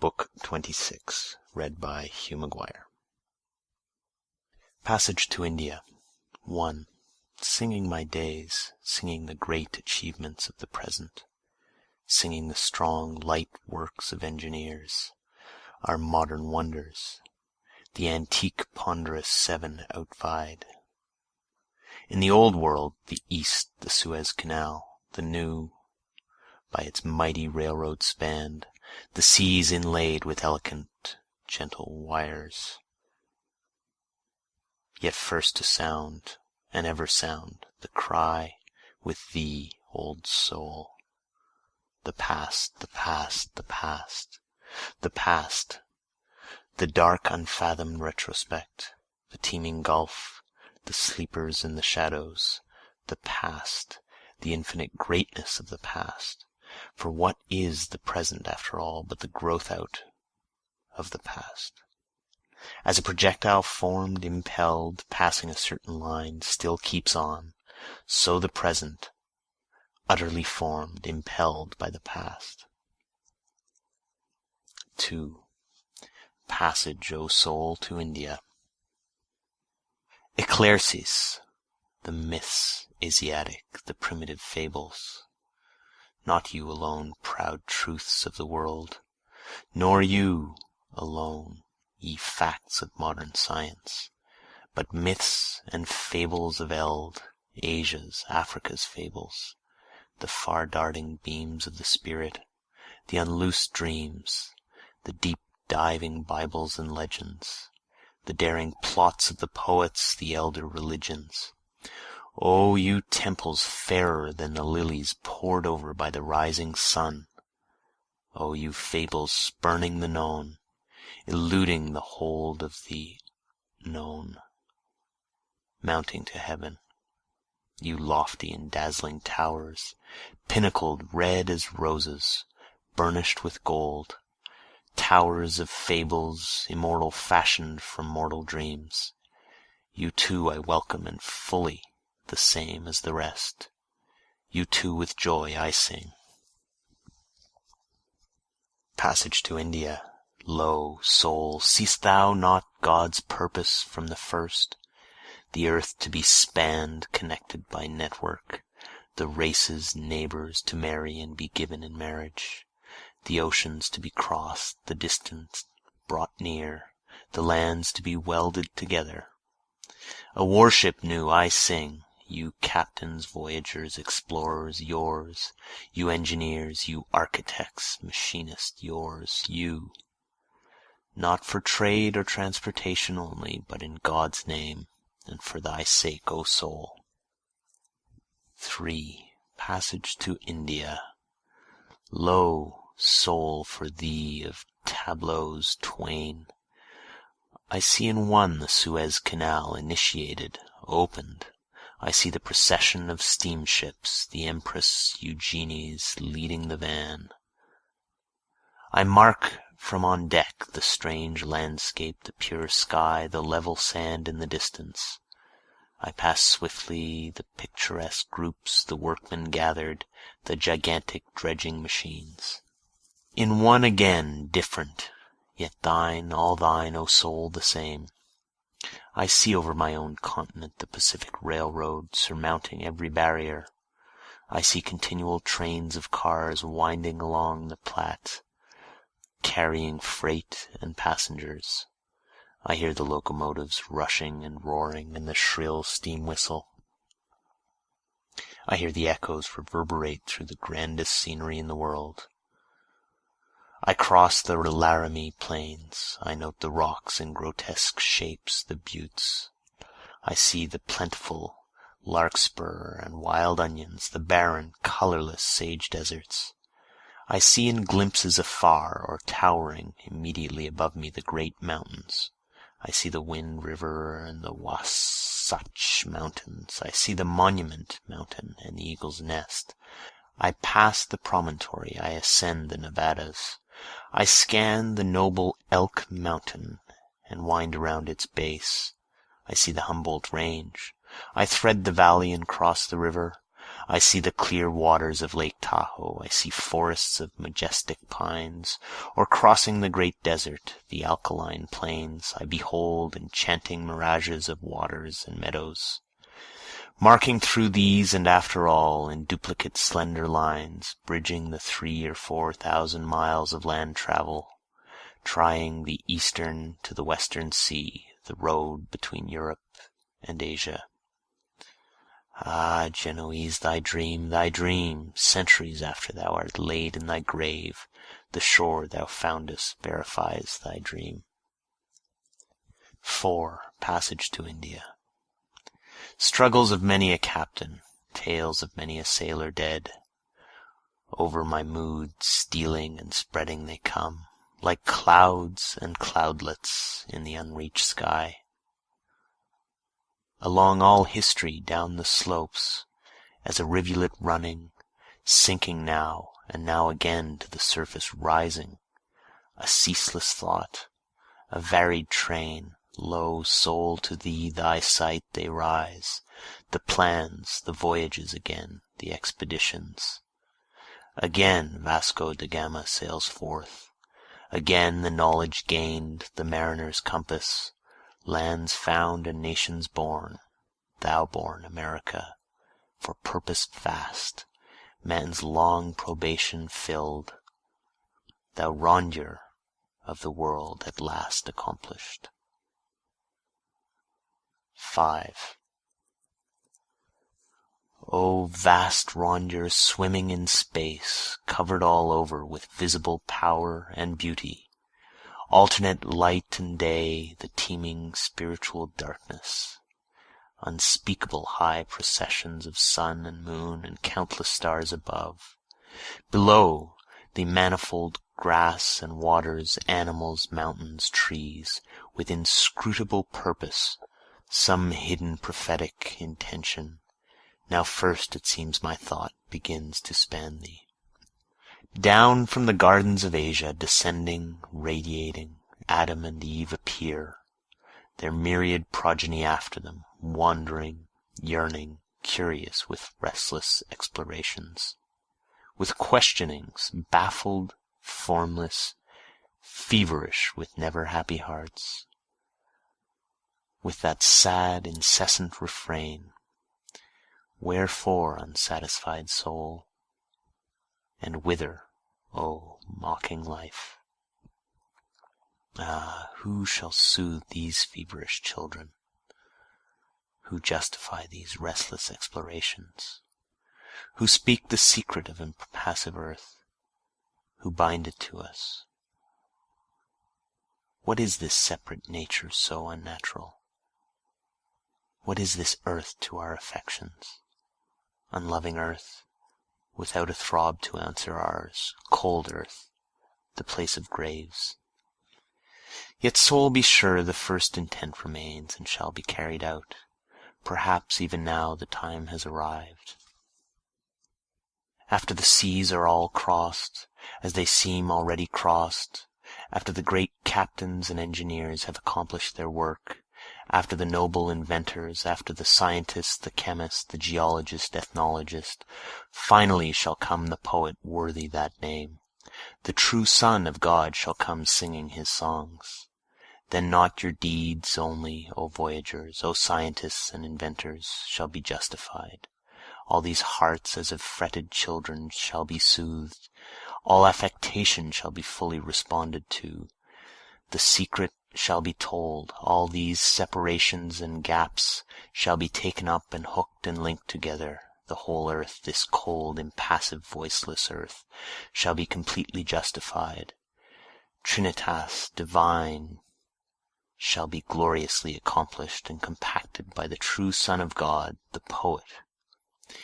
Book 26, read by Hugh McGuire. Passage to India. 1. Singing my days, singing the great achievements of the present, singing the strong, light works of engineers, our modern wonders, the antique ponderous seven outvied. In the old world, the East, the Suez Canal, the New, by its mighty railroad spanned, the seas inlaid with elegant, gentle wires. Yet first to sound, and ever sound, the cry, with thee, old soul. The past, the past, the past, the past, the dark unfathomed retrospect, the teeming gulf, the sleepers in the shadows, the past, the infinite greatness of the past. For what is the present, after all, but the growth out of the past? As a projectile formed, impelled, passing a certain line, still keeps on, so the present, utterly formed, impelled by the past. 2. Passage, O soul, to India. Eclaircis, the myths Asiatic, the primitive fables. Not you alone, proud truths of the world, nor you alone, ye facts of modern science, but myths and fables of eld, Asia's, Africa's fables, the far-darting beams of the spirit, the unloosed dreams, the deep-diving Bibles and legends, the daring plots of the poets, the elder religions. O you temples fairer than the lilies poured over by the rising sun! O you fables spurning the known, eluding the hold of the known, mounting to heaven! You lofty and dazzling towers, pinnacled red as roses, burnished with gold, towers of fables, immortal fashioned from mortal dreams, you too I welcome and fully the same as the rest. You too with joy I sing. Passage to India. Lo, soul, seest thou not God's purpose from the first? The earth to be spanned, connected by network, the races neighbors to marry and be given in marriage, the oceans to be crossed, the distance brought near, the lands to be welded together. A warship new I sing, you captains, voyagers, explorers, yours, you engineers, you architects, machinists, yours, you, not for trade or transportation only, but in God's name, and for thy sake, O soul. 3. Passage to India. Lo, soul, for thee of tableaus twain, I see in one the Suez Canal initiated, opened. I see the procession of steamships, the Empress Eugenie's leading the van. I mark from on deck the strange landscape, the pure sky, the level sand in the distance. I pass swiftly the picturesque groups, the workmen gathered, the gigantic dredging machines. In one again, different, yet thine, all thine, O soul, the same. I see over my own continent the Pacific Railroad surmounting every barrier. I see continual trains of cars winding along the Platte, carrying freight and passengers. I hear the locomotives rushing and roaring and the shrill steam whistle. I hear the echoes reverberate through the grandest scenery in the world. I cross the Laramie plains, I note the rocks in grotesque shapes, the buttes. I see the plentiful larkspur and wild onions, the barren, colorless sage deserts. I see in glimpses afar or towering immediately above me the great mountains. I see the Wind River and the Wasatch Mountains. I see the Monument Mountain and the Eagle's Nest. I pass the promontory, I ascend the Nevadas. I scan the noble Elk Mountain and wind around its base. I see the Humboldt Range. I thread the valley and cross the river. I see the clear waters of Lake Tahoe, I see forests of majestic pines, or crossing the great desert, the alkaline plains, I behold enchanting mirages of waters and meadows. Marking through these and after all, in duplicate slender lines, bridging the 3,000 or 4,000 miles of land travel, trying the eastern to the western sea, the road between Europe and Asia. Ah, Genoese, thy dream, centuries after thou art laid in thy grave, the shore thou foundest verifies thy dream. 4. Passage to India. Struggles of many a captain, tales of many a sailor dead. Over my mood stealing and spreading they come, like clouds and cloudlets in the unreached sky. Along all history down the slopes, as a rivulet running, sinking now and now again to the surface rising, a ceaseless thought, a varied train, lo, soul, to thee, thy sight, they rise, the plans, the voyages again, the expeditions. Again Vasco da Gama sails forth, again the knowledge gained, the mariner's compass, lands found and nations born, thou born America, for purpose vast, man's long probation filled, thou rondure of the world at last accomplished. 5. O vast rondure swimming in space, covered all over with visible power and beauty, alternate light and day, the teeming spiritual darkness, unspeakable high processions of sun and moon and countless stars above, below the manifold grass and waters, animals, mountains, trees, with inscrutable purpose, some hidden prophetic intention. Now first it seems my thought begins to span thee. Down from the gardens of Asia, descending, radiating, Adam and Eve appear, their myriad progeny after them, wandering, yearning, curious with restless explorations, with questionings, baffled, formless, feverish with never happy hearts, with that sad, incessant refrain, wherefore, unsatisfied soul? And whither, O mocking life? Ah, who shall soothe these feverish children? Who justify these restless explorations? Who speak the secret of impassive earth? Who bind it to us? What is this separate nature so unnatural? What is this earth to our affections? Unloving earth, without a throb to answer ours, cold earth, the place of graves. Yet soul, be sure the first intent remains and shall be carried out. Perhaps even now the time has arrived. After the seas are all crossed, as they seem already crossed, after the great captains and engineers have accomplished their work, after the noble inventors, after the scientist, the chemist, the geologist, ethnologist, finally shall come the poet worthy that name. The true Son of God shall come singing his songs. Then not your deeds only, O voyagers, O scientists and inventors, shall be justified. All these hearts as of fretted children shall be soothed. All affectation shall be fully responded to. The secret shall be told, all these separations and gaps shall be taken up and hooked and linked together. The whole earth, this cold, impassive, voiceless earth, shall be completely justified. Trinitas divine shall be gloriously accomplished and compacted by the true Son of God, the poet.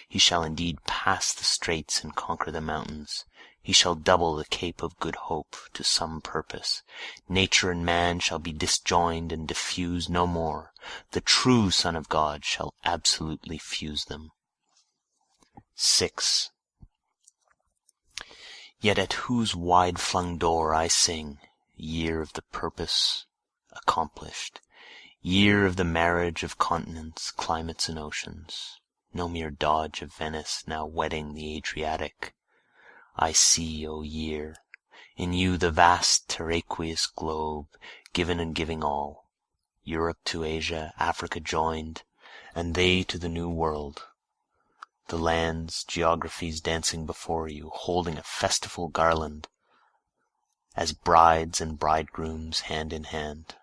He shall indeed pass the straits and conquer the mountains. He shall double the Cape of Good Hope to some purpose. Nature and man shall be disjoined and diffused no more. The true Son of God shall absolutely fuse them. 6. Yet at whose wide-flung door I sing, year of the purpose accomplished, year of the marriage of continents, climates, and oceans. no mere dodge of Venice now wedding the Adriatic. I see, O year, in you the vast terraqueous globe, given and giving all, Europe to Asia, Africa joined, and they to the New World. The lands, geographies dancing before you, holding a festival garland, as brides and bridegrooms hand in hand.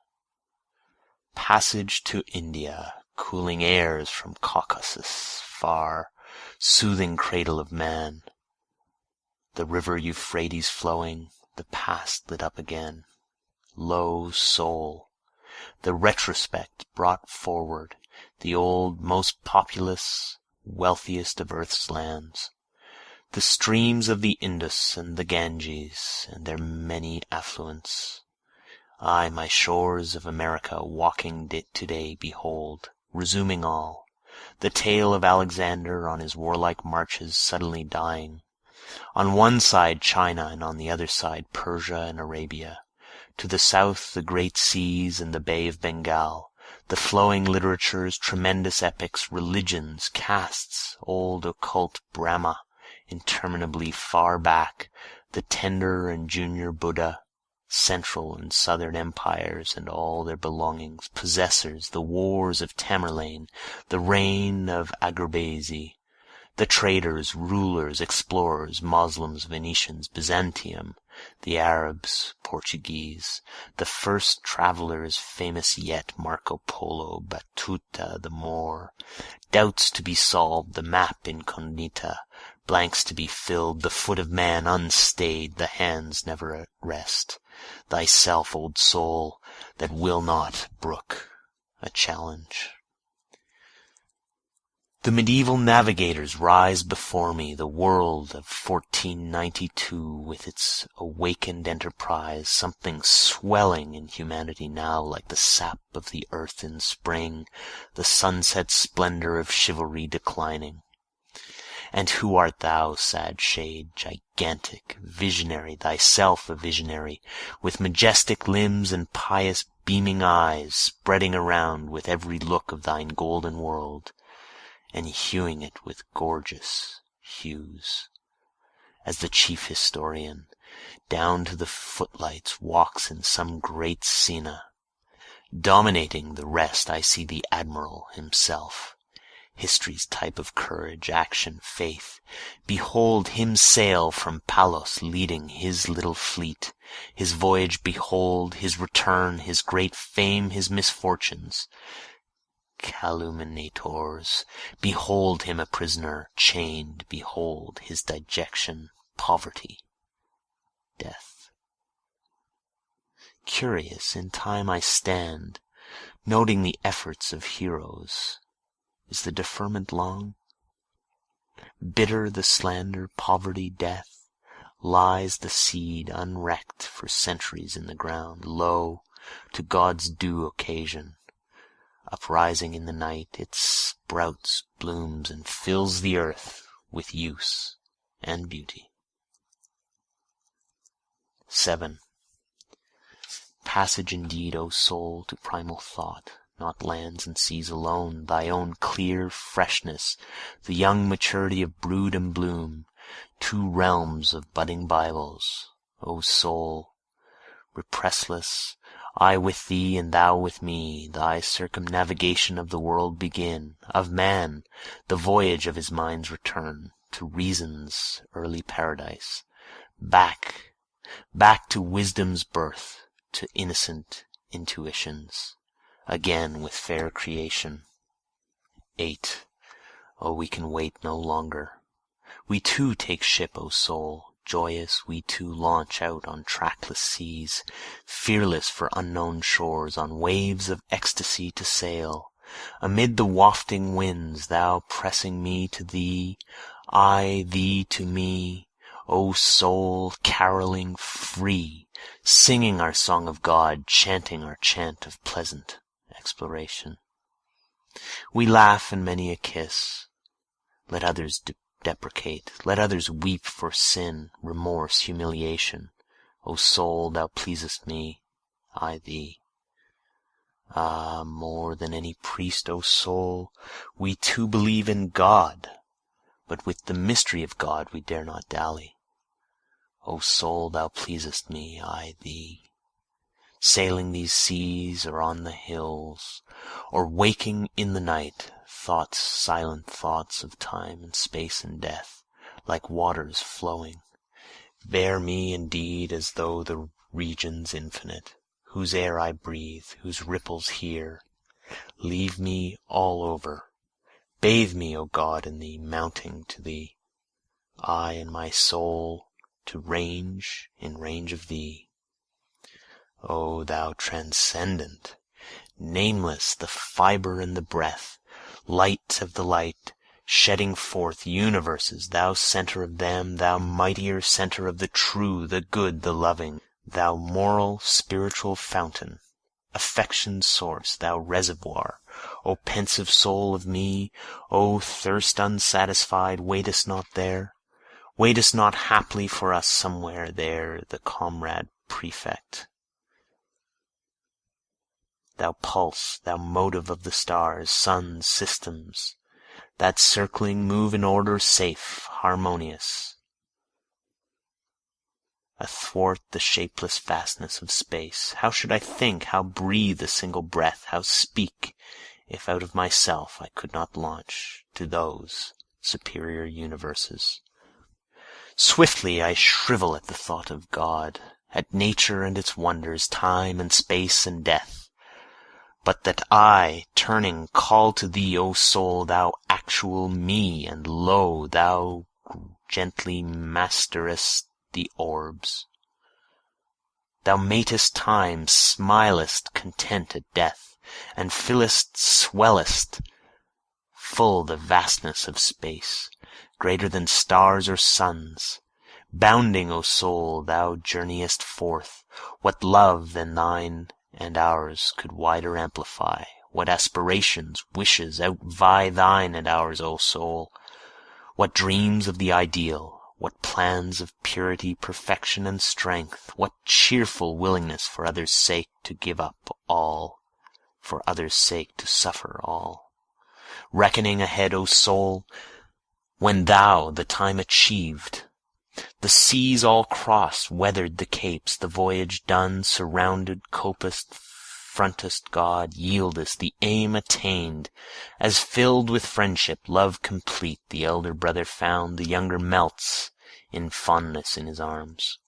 Passage to India, cooling airs from Caucasus far, soothing cradle of man. The river Euphrates flowing, the past lit up again. Lo, soul, the retrospect brought forward, the old, most populous, wealthiest of earth's lands. The streams of the Indus and the Ganges, and their many affluents. I my shores of America walking today behold, resuming all, the tale of Alexander on his warlike marches suddenly dying. On one side China, and on the other side Persia and Arabia. To the south the great seas and the Bay of Bengal, the flowing literatures, tremendous epics, religions, castes, old occult Brahma, interminably far back, the tender and junior Buddha, central and southern empires and all their belongings, possessors, the wars of Tamerlane, the reign of Agrabah, the traders, rulers, explorers, Moslems, Venetians, Byzantium, the Arabs, Portuguese, the first travelers famous yet, Marco Polo, Batuta, the Moor, doubts to be solved, the map incognita, blanks to be filled, the foot of man unstayed, the hands never at rest. Thyself, old soul, that will not brook a challenge. The medieval navigators rise before me, the world of 1492 with its awakened enterprise, something swelling in humanity now like the sap of the earth in spring, the sunset splendor of chivalry declining. And who art thou, sad shade, gigantic, visionary, thyself a visionary, with majestic limbs and pious beaming eyes, spreading around with every look of thine golden world, and huing it with gorgeous hues, as the chief historian, down to the footlights, walks in some great scena. Dominating the rest I see the admiral himself, history's type of courage, action, faith. Behold him sail from Palos leading his little fleet, his voyage behold, his return, his great fame, his misfortunes. Calumniators, behold him a prisoner, chained, behold his dejection, poverty, death. Curious, in time I stand, noting the efforts of heroes. Is the deferment long? Bitter the slander, poverty, death, lies the seed unrecked for centuries in the ground. Lo, to God's due occasion, uprising in the night, it sprouts, blooms, and fills the earth with use and beauty. 7. Passage indeed, O soul, to primal thought, not lands and seas alone, thy own clear freshness, the young maturity of brood and bloom, 2 realms of budding Bibles, O soul, repressless, I with thee and thou with me, thy circumnavigation of the world begin, of man, the voyage of his mind's return, to reason's early paradise, back to wisdom's birth, to innocent intuitions, again with fair creation. 8. Oh, we can wait no longer. We too take ship, O soul, joyous we too launch out on trackless seas, fearless for unknown shores, on waves of ecstasy to sail. Amid the wafting winds, thou pressing me to thee, I thee to me, O soul, caroling free, singing our song of God, chanting our chant of pleasant exploration. We laugh in many a kiss, let others deprecate, let others weep for sin, remorse, humiliation. O soul, thou pleasest me, I thee. Ah, more than any priest, O soul, we too believe in God, but with the mystery of God we dare not dally. O soul, thou pleasest me, I thee. Sailing these seas or on the hills, or waking in the night, thoughts, silent thoughts of time and space and death, like waters flowing, bear me indeed as though the regions infinite, whose air I breathe, whose ripples hear, leave me all over. Bathe me, O God, in thee, mounting to thee, I and my soul to range in range of thee. O thou transcendent, nameless, the fibre and the breath, light of the light, shedding forth universes, thou centre of them, thou mightier centre of the true, the good, the loving, thou moral, spiritual fountain, affection's source, thou reservoir, O pensive soul of me, O thirst unsatisfied, waitest not there? Waitest not haply for us somewhere there, the comrade prefect? Thou pulse, thou motive of the stars, suns, systems, that circling move in order safe, harmonious, athwart the shapeless vastness of space. How should I think, how breathe a single breath, how speak, if out of myself I could not launch to those superior universes? Swiftly I shrivel at the thought of God, at nature and its wonders, time and space and death. But that I, turning, call to thee, O soul, thou actual me, and lo, thou gently masterest the orbs. Thou matest time, smilest content at death, and fillest, swellest, full the vastness of space, greater than stars or suns. Bounding, O soul, thou journeyest forth, what love than thine and ours could wider amplify, what aspirations, wishes outvie thine and ours, O soul, what dreams of the ideal, what plans of purity, perfection and strength, what cheerful willingness for others' sake to give up all, for others' sake to suffer all. Reckoning ahead, O soul, when thou, the time achieved, the seas all crossed, weathered the capes, the voyage done, surrounded, copest, frontest God, yieldest, the aim attained, as filled with friendship, love complete, the elder brother found, the younger melts in fondness in his arms.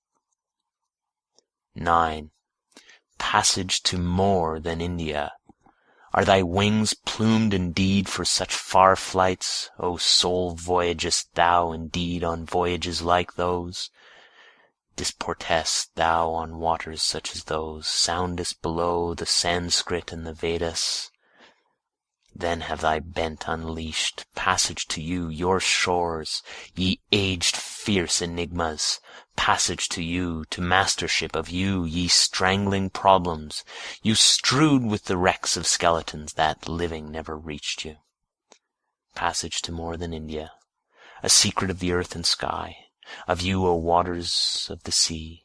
9. Passage to more than India. Are thy wings plumed indeed for such far flights? O soul, voyagest thou indeed on voyages like those? Disportest thou on waters such as those? Soundest below the Sanskrit and the Vedas? Then have thy bent unleashed. Passage to you, your shores, ye aged fierce enigmas. Passage to you, to mastership of you, ye strangling problems, you strewed with the wrecks of skeletons that, living, never reached you. Passage to more than India, a secret of the earth and sky, of you, O waters of the sea,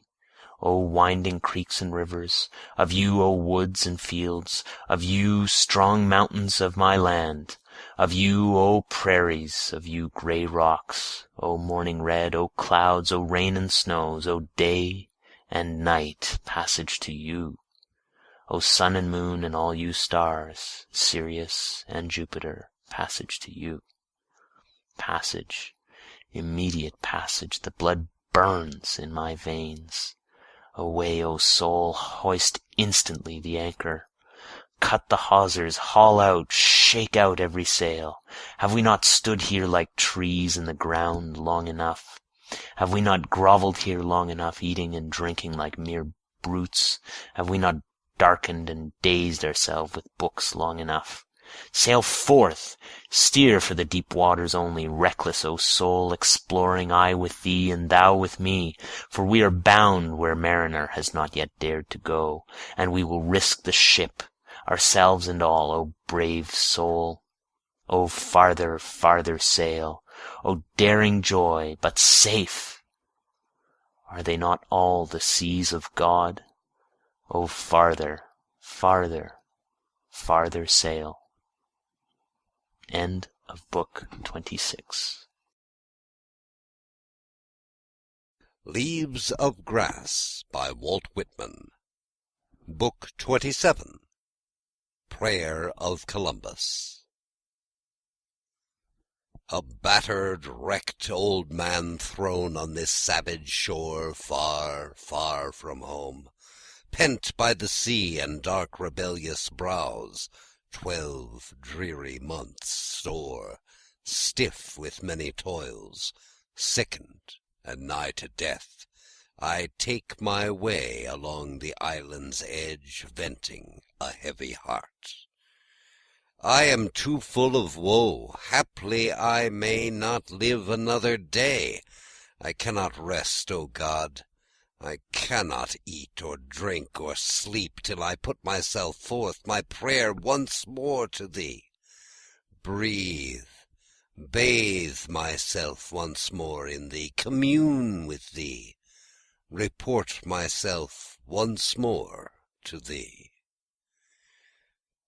O winding creeks and rivers, of you, O woods and fields, of you, strong mountains of my land, of you, O prairies, of you, grey rocks, O morning red, O clouds, O rain and snows, O day and night, passage to you, O sun and moon and all you stars, Sirius and Jupiter, passage to you. Passage, immediate passage, the blood burns in my veins. Away, O soul, hoist instantly the anchor. Cut the hawsers, haul out, shake out every sail. Have we not stood here like trees in the ground long enough? Have we not grovelled here long enough, eating and drinking like mere brutes? Have we not darkened and dazed ourselves with books long enough? Sail forth! Steer for the deep waters only, reckless, O soul, exploring, I with thee and thou with me, for we are bound where mariner has not yet dared to go, and we will risk the ship, ourselves and all, O brave soul. O farther, farther sail, O daring joy, but safe! Are they not all the seas of God? O farther, farther, farther sail. End of Book 26. Leaves of Grass by Walt Whitman. Book 27. Prayer of Columbus. A battered, wrecked old man thrown on this savage shore, far, far from home, pent by the sea and dark rebellious brows, 12 dreary months sore, stiff with many toils, sickened and nigh to death, I take my way along the island's edge, venting a heavy heart. I am too full of woe, haply I may not live another day. I cannot rest, O God, I cannot eat or drink or sleep till I put myself forth, my prayer once more to Thee. Breathe, bathe myself once more in Thee, commune with Thee, report myself once more to Thee.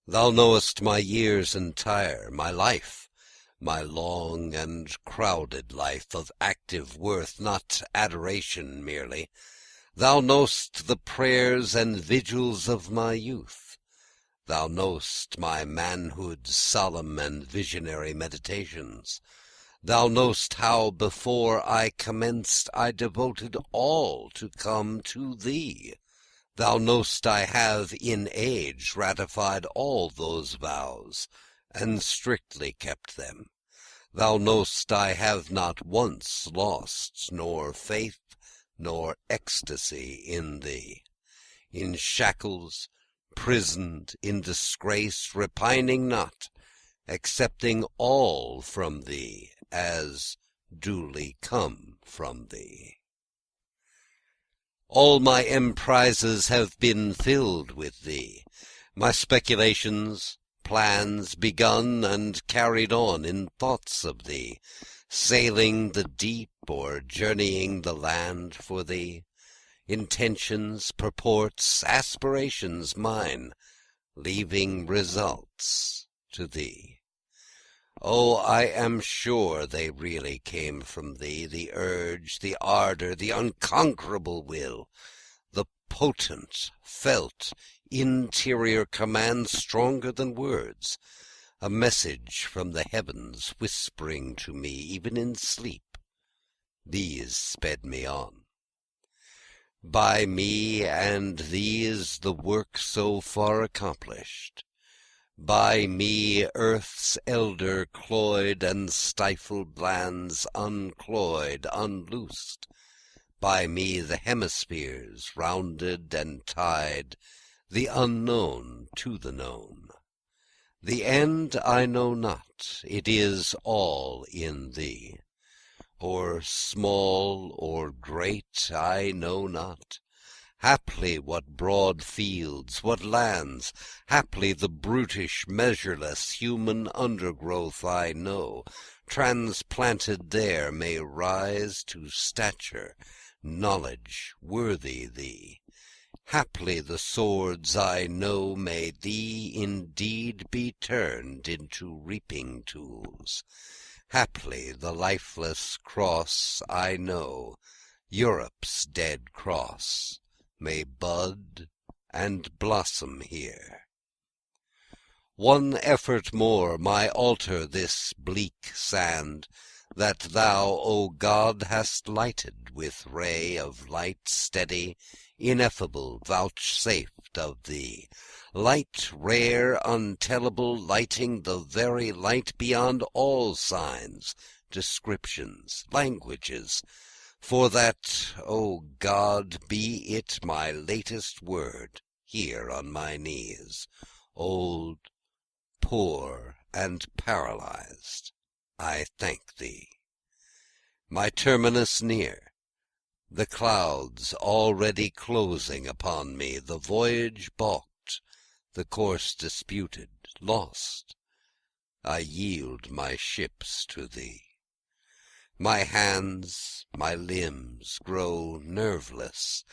Thou knowest my years entire, my life, my long and crowded life of active worth, not adoration merely. Thou know'st the prayers and vigils of my youth. Thou know'st my manhood's solemn and visionary meditations. Thou know'st how before I commenced I devoted all to come to Thee. Thou know'st I have in age ratified all those vows, and strictly kept them. Thou know'st I have not once lost nor faith nor ecstasy in Thee. In shackles, prisoned, in disgrace, repining not, accepting all from Thee as duly come from Thee. All my emprises have been filled with Thee, my speculations, plans begun and carried on in thoughts of Thee, sailing the deep or journeying the land for Thee, intentions, purports, aspirations mine, leaving results to Thee. Oh, I am sure they really came from Thee, the urge, the ardor, the unconquerable will, the potent, felt, interior command stronger than words, a message from the heavens whispering to me even in sleep. These sped me on. By me and these the work so far accomplished. By me earth's elder cloyed and stifled lands uncloyed, unloosed. By me the hemispheres rounded and tied, the unknown to the known. The end I know not, it is all in Thee. Or small or great I know not. Haply what broad fields, what lands, haply the brutish, measureless human undergrowth I know, transplanted there may rise to stature, knowledge worthy Thee. Haply the swords I know may Thee indeed be turned into reaping tools. Haply the lifeless cross I know, Europe's dead cross, may bud and blossom here. One effort more, my altar this bleak sand, that Thou, O God, hast lighted with ray of light steady, ineffable, vouchsafed of Thee, light rare, untellable, lighting the very light beyond all signs, descriptions, languages, for that, O God, be it my latest word, here on my knees, old, poor, and paralyzed, I thank Thee. My terminus near, the clouds already closing upon me, the voyage balked, the course disputed, lost, I yield my ships to Thee. My hands, my limbs grow nerveless,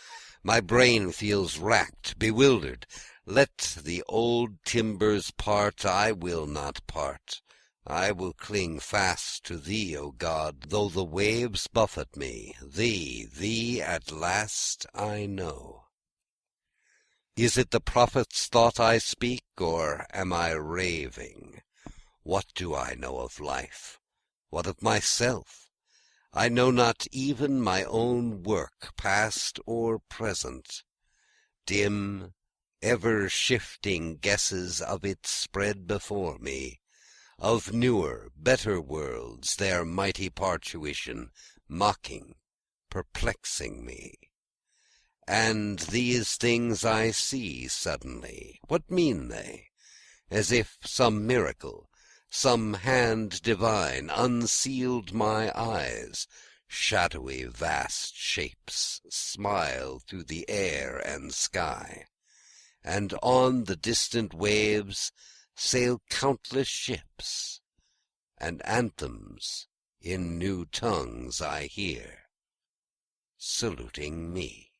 my brain feels racked, bewildered, Let the old timbers part, I will not part. I will cling fast to thee, O God, though the waves buffet me. Thee at last I know. Is it the prophet's thought I speak, or am I raving? What do I know of life? What of myself? I know not even my own work, past or present. Dim, ever-shifting guesses of it spread before me, of newer, better worlds, their mighty parturition, mocking, perplexing me. And these things I see suddenly. What mean they? As if some miracle, some hand divine, unsealed my eyes, shadowy vast shapes smile through the air and sky, and on the distant waves sail countless ships, and anthems in new tongues I hear, saluting me.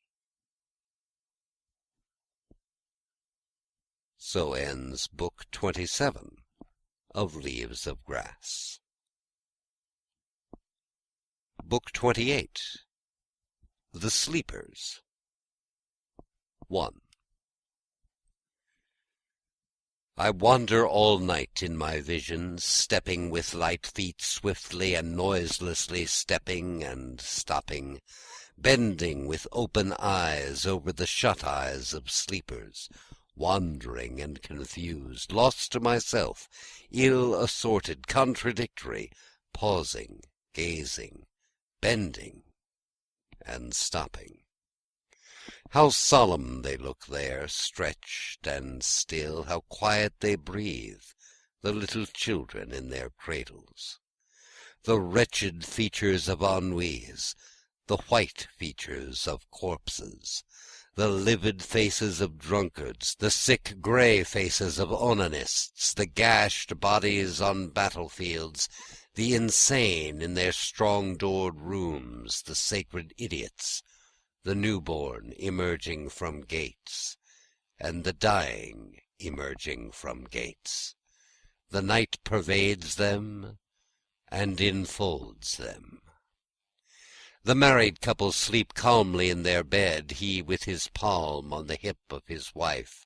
So ends Book 27 of Leaves of Grass. Book 28. The Sleepers. 1. I wander all night in my visions, stepping with light feet swiftly and noiselessly, stepping and stopping, bending with open eyes over the shut eyes of sleepers, wandering and confused, lost to myself, ill-assorted, contradictory, pausing, gazing, bending, and stopping. How solemn they look there, stretched and still, how quiet they breathe, the little children in their cradles. The wretched features of ennuis, the white features of corpses, the livid faces of drunkards, the sick grey faces of onanists, the gashed bodies on battlefields, the insane in their strong-doored rooms, the sacred idiots, the newborn emerging from gates, and the dying emerging from gates. The night pervades them and enfolds them. The married couple sleep calmly in their bed, he with his palm on the hip of his wife,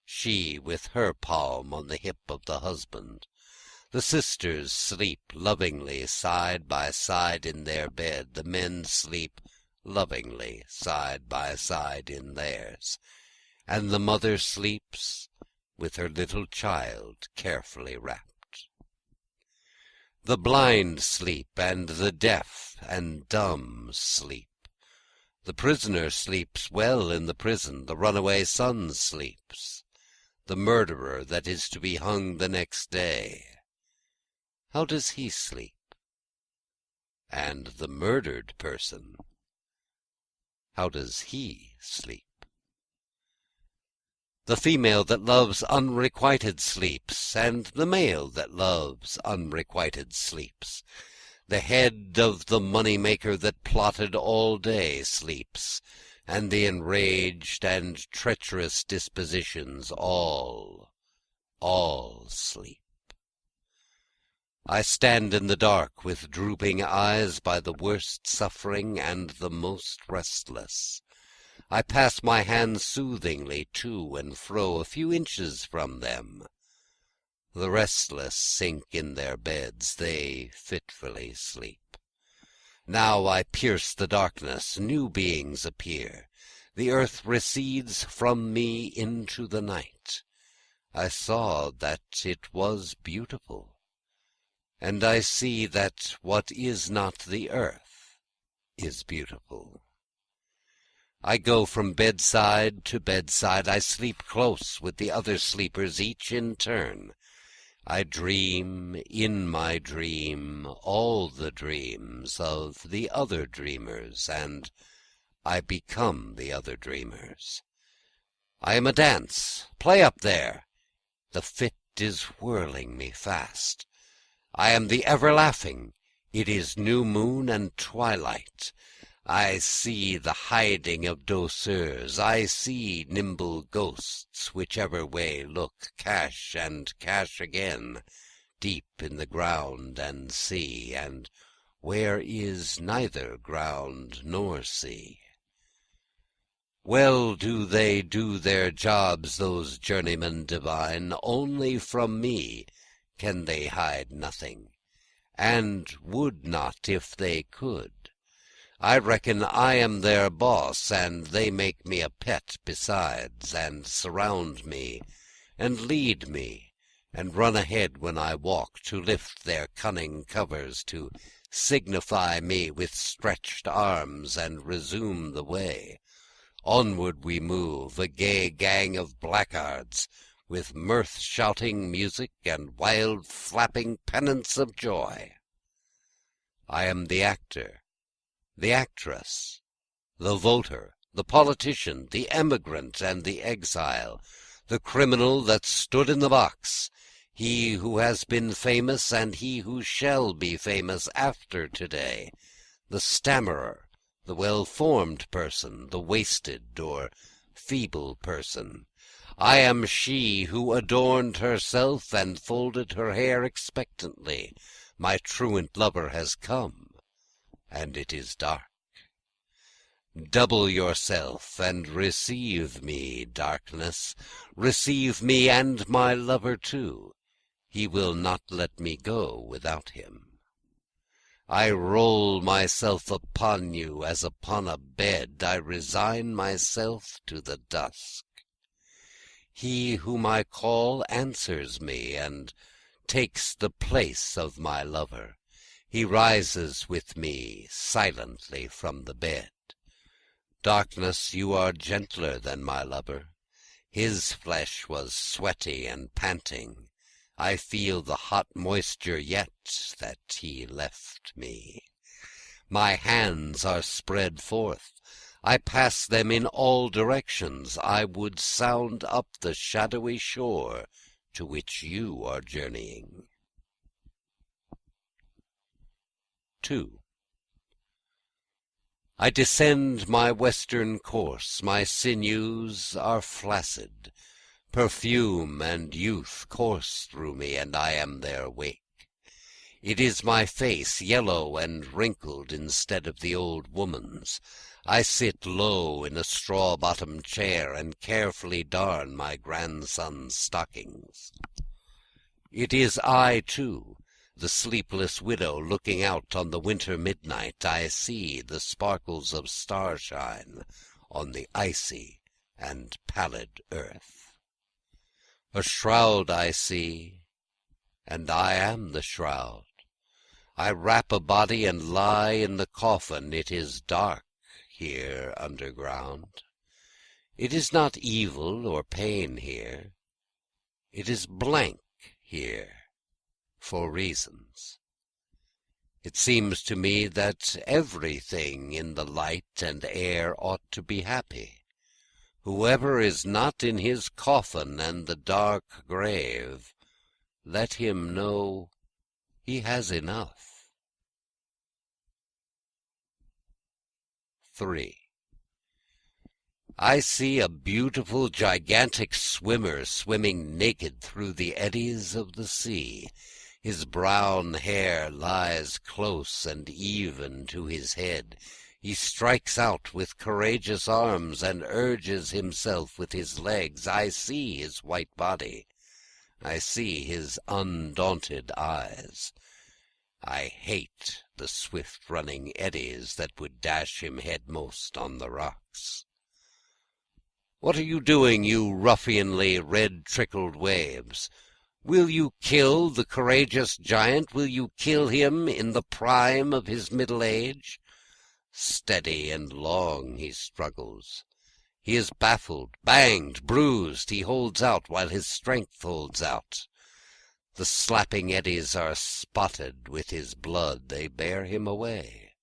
she with her palm on the hip of the husband. The sisters sleep lovingly side by side in their bed. The men sleep lovingly side by side in theirs. And the mother sleeps with her little child carefully wrapped. The blind sleep, and the deaf and dumb sleep. The prisoner sleeps well in the prison. The runaway son sleeps. The murderer that is to be hung the next day, how does he sleep? And the murdered person, how does he sleep? The female that loves unrequited sleeps, and the male that loves unrequited sleeps. The head of the money-maker that plotted all day sleeps, and the enraged and treacherous dispositions all sleep. I stand in the dark with drooping eyes by the worst suffering and the most restless. I pass my hands soothingly to and fro a few inches from them. The restless sink in their beds, they fitfully sleep. Now I pierce the darkness, new beings appear. The earth recedes from me into the night. I saw that it was beautiful, and I see that what is not the earth is beautiful. I go from bedside to bedside. I sleep close with the other sleepers, each in turn. I dream in my dream all the dreams of the other dreamers, and I become the other dreamers. I am a dance. Play up there. The fit is whirling me fast. I am the ever-laughing. It is new moon and twilight. I see the hiding of douceurs, I see nimble ghosts, whichever way look, cache and cache again, deep in the ground and sea, and where is neither ground nor sea. Well do they do their jobs, those journeymen divine, only from me can they hide nothing, and would not if they could. I reckon I am their boss, and they make me a pet besides, and surround me, and lead me, and run ahead when I walk, to lift their cunning covers, to signify me with stretched arms, and resume the way. Onward we move, a gay gang of blackguards, with mirth-shouting music and wild flapping pennants of joy. I am the actor, the actress, the voter, the politician, the emigrant and the exile, the criminal that stood in the box, he who has been famous and he who shall be famous after today, the stammerer, the well-formed person, the wasted or feeble person. I am she who adorned herself and folded her hair expectantly. My truant lover has come, and it is dark. Double yourself and receive me, darkness. Receive me and my lover too. He will not let me go without him. I roll myself upon you as upon a bed. I resign myself to the dusk. He whom I call answers me, and takes the place of my lover. He rises with me silently from the bed. Darkness, you are gentler than my lover. His flesh was sweaty and panting. I feel the hot moisture yet that he left me. My hands are spread forth. I pass them in all directions. I would sound up the shadowy shore to which you are journeying. 2. I descend my western course. My sinews are flaccid. Perfume and youth course through me, and I am their wake. It is my face, yellow and wrinkled instead of the old woman's. I sit low in a straw-bottomed chair and carefully darn my grandson's stockings. It is I, too, the sleepless widow looking out on the winter midnight. I see the sparkles of starshine on the icy and pallid earth. A shroud I see, and I am the shroud. I wrap a body and lie in the coffin. It is dark here underground. It is not evil or pain here. It is blank here for reasons. It seems to me that everything in the light and air ought to be happy. Whoever is not in his coffin and the dark grave, let him know he has enough. 3. I see a beautiful gigantic swimmer swimming naked through the eddies of the sea. His brown hair lies close and even to his head. He strikes out with courageous arms and urges himself with his legs. I see his white body. I see his undaunted eyes. I hate the swift-running eddies that would dash him headmost on the rocks. What are you doing, you ruffianly, red-trickled waves? Will you kill the courageous giant? Will you kill him in the prime of his middle age? Steady and long he struggles. He is baffled, banged, bruised. He holds out while his strength holds out. The slapping eddies are spotted with his blood. They bear him away.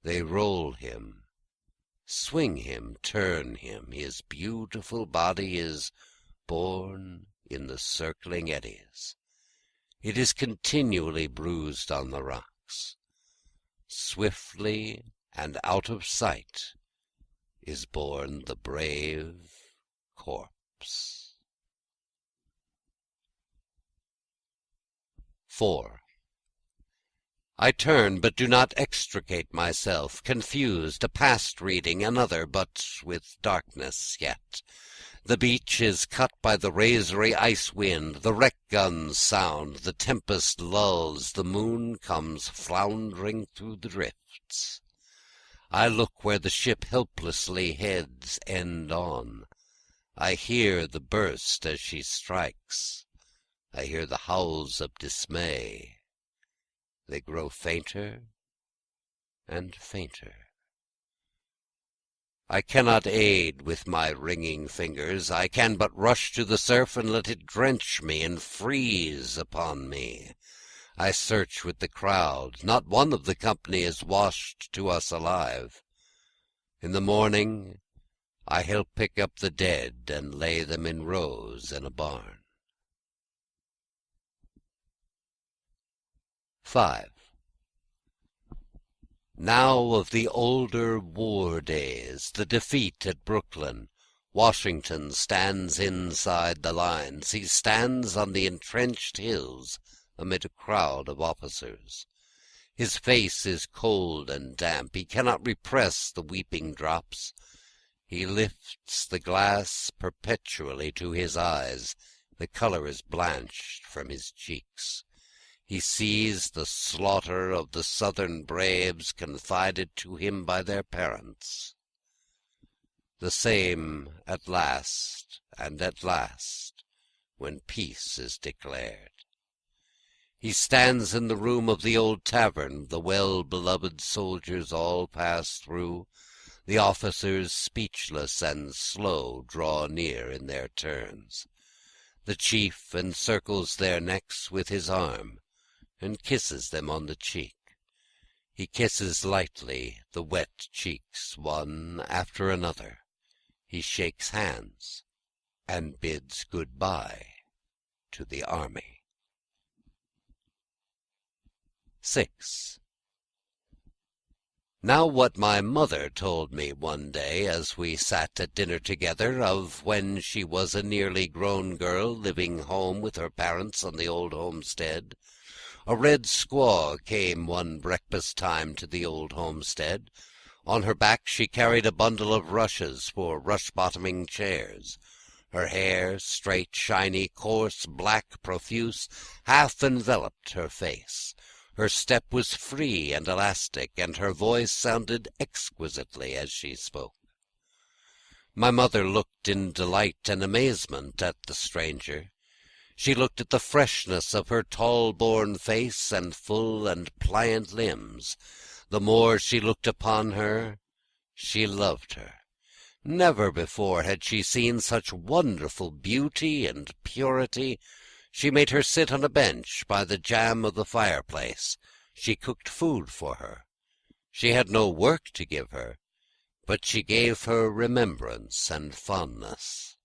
They roll him, swing him, turn him. His beautiful body is borne in the circling eddies. It is continually bruised on the rocks. Swiftly and out of sight is borne the brave corpse. 4. I turn, but do not extricate myself, confused, a past reading, another, but with darkness yet. The beach is cut by the razory ice wind, the wreck guns sound, the tempest lulls, the moon comes floundering through the drifts. I look where the ship helplessly heads end on. I hear the burst as she strikes. I hear the howls of dismay. They grow fainter and fainter. I cannot aid with my ringing fingers. I can but rush to the surf and let it drench me and freeze upon me. I search with the crowd. Not one of the company is washed to us alive. In the morning I help pick up the dead and lay them in rows in a barn. 5. Now of the older war days, the defeat at Brooklyn, Washington stands inside the lines. He stands on the entrenched hills amid a crowd of officers. His face is cold and damp. He cannot repress the weeping drops. He lifts the glass perpetually to his eyes. The color is blanched from his cheeks. He sees the slaughter of the Southern braves confided to him by their parents. The same at last, and at last, when peace is declared. He stands in the room of the old tavern. The well-beloved soldiers all pass through. The officers, speechless and slow, draw near in their turns. The chief encircles their necks with his arm, and kisses them on the cheek. He kisses lightly the wet cheeks, one after another. He shakes hands, and bids good-bye to the army. 6. Now what my mother told me one day as we sat at dinner together, of when she was a nearly grown girl living home with her parents on the old homestead. A red squaw came one breakfast time to the old homestead. On her back she carried a bundle of rushes for rush-bottoming chairs. Her hair, straight, shiny, coarse, black, profuse, half enveloped her face. Her step was free and elastic, and her voice sounded exquisitely as she spoke. My mother looked in delight and amazement at the stranger. She looked at the freshness of her tall-born face and full and pliant limbs. The more she looked upon her, she loved her. Never before had she seen such wonderful beauty and purity. She made her sit on a bench by the jamb of the fireplace. She cooked food for her. She had no work to give her, but she gave her remembrance and fondness.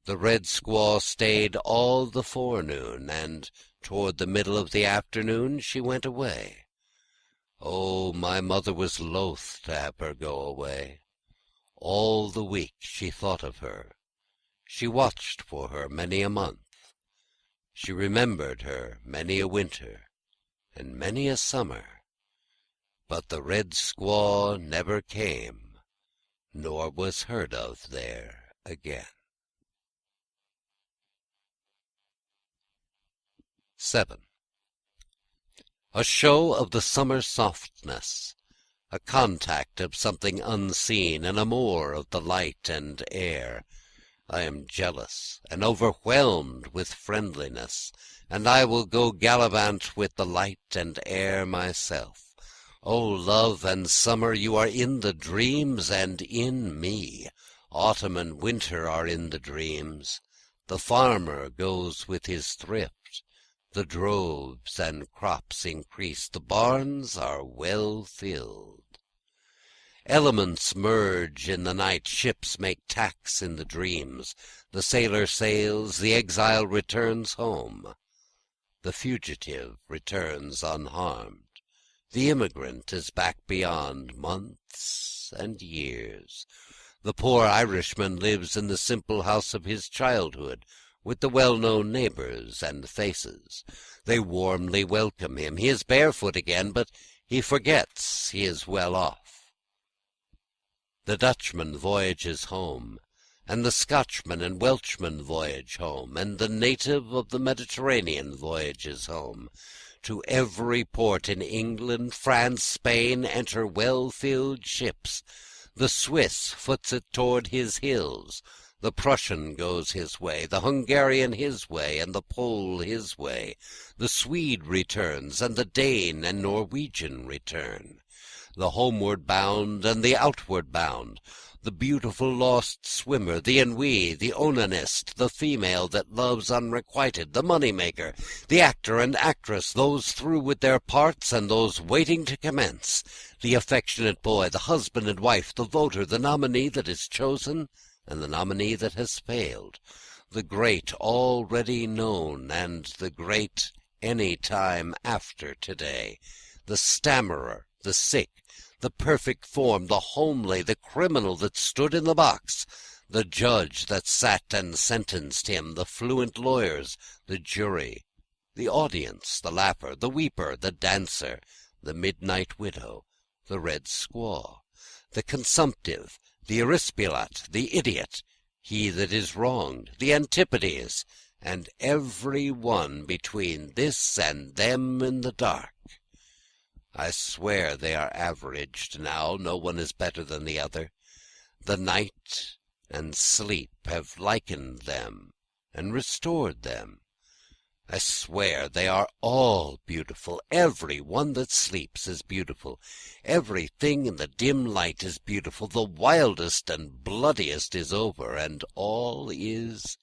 The red squaw stayed all the forenoon, and toward the middle of the afternoon she went away. Oh, my mother was loath to have her go away. All the week she thought of her. She watched for her many a month. She remembered her many a winter and many a summer. But the red squaw never came, nor was heard of there again. 7. A show of the summer softness, a contact of something unseen, an amour of the light and air. I am jealous and overwhelmed with friendliness, and I will go gallivant with the light and air myself. O love and summer, you are in the dreams and in me. Autumn and winter are in the dreams. The farmer goes with his thrift. The droves and crops increase. The barns are well filled. Elements merge in the night. Ships make tacks in the dreams. The sailor sails. The exile returns home. The fugitive returns unharmed. The immigrant is back beyond months and years. The poor Irishman lives in the simple house of his childhood, with the well-known neighbors and faces. They warmly welcome him. He is barefoot again, but he forgets he is well off. The Dutchman voyages home, and the Scotchman and Welshman voyage home, and the native of the Mediterranean voyages home. To every port in England, France, Spain, enter well-filled ships. The Swiss foots it toward his hills. The Prussian goes his way, the Hungarian his way, and the Pole his way. The Swede returns, and the Dane and Norwegian return. The homeward bound and the outward bound, the beautiful lost swimmer, the ennui, the onanist, the female that loves unrequited, the money-maker, the actor and actress, those through with their parts and those waiting to commence, the affectionate boy, the husband and wife, the voter, the nominee that is chosen, and the nominee that has failed, the great already known and the great any time after today, the stammerer, the sick, the perfect form, the homely, the criminal that stood in the box, the judge that sat and sentenced him, the fluent lawyers, the jury, the audience, the laugher, the weeper, the dancer, the midnight widow, the red squaw, the consumptive, the Arispilat, the idiot, he that is wronged, the antipodes, and every one between this and them in the dark. I swear they are averaged now, no one is better than the other. The night and sleep have likened them and restored them. I swear they are all beautiful. Every one that sleeps is beautiful. Everything in the dim light is beautiful. The wildest and bloodiest is over, and all is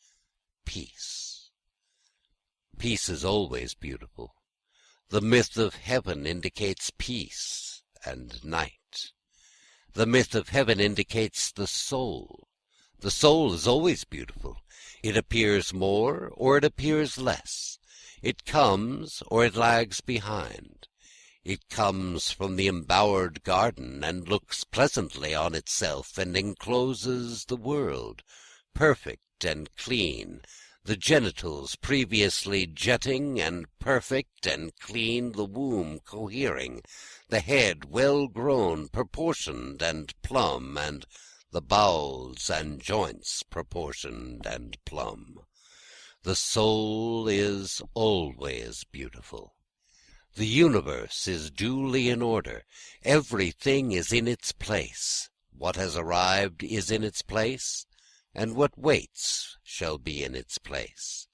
peace. Peace is always beautiful. The myth of heaven indicates peace and night. The myth of heaven indicates the soul. The soul is always beautiful. It appears more or it appears less. It comes or it lags behind. It comes from the embowered garden and looks pleasantly on itself and encloses the world, perfect and clean, the genitals previously jetting and perfect and clean, the womb cohering, the head well grown, proportioned and plumb, and the bowels and joints proportioned and plumb. The soul is always beautiful. The universe is duly in order. Everything is in its place. What has arrived is in its place, and what waits shall be in its place.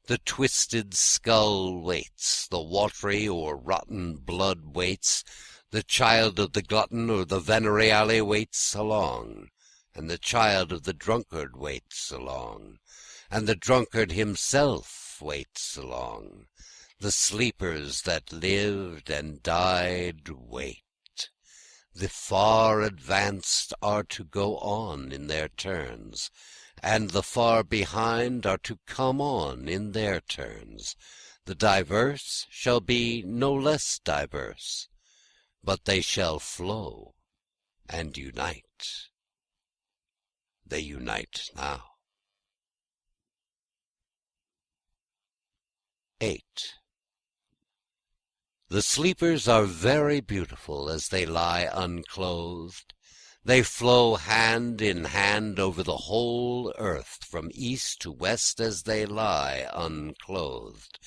The twisted skull waits, the watery or rotten blood waits, the child of the glutton or the venereale waits along, and the child of the drunkard waits along, and the drunkard himself waits along. The sleepers that lived and died wait. The far advanced are to go on in their turns, and the far behind are to come on in their turns. The diverse shall be no less diverse, but they shall flow and unite. They unite now. 8. The sleepers are very beautiful as they lie unclothed. They flow hand in hand over the whole earth, from east to west as they lie unclothed.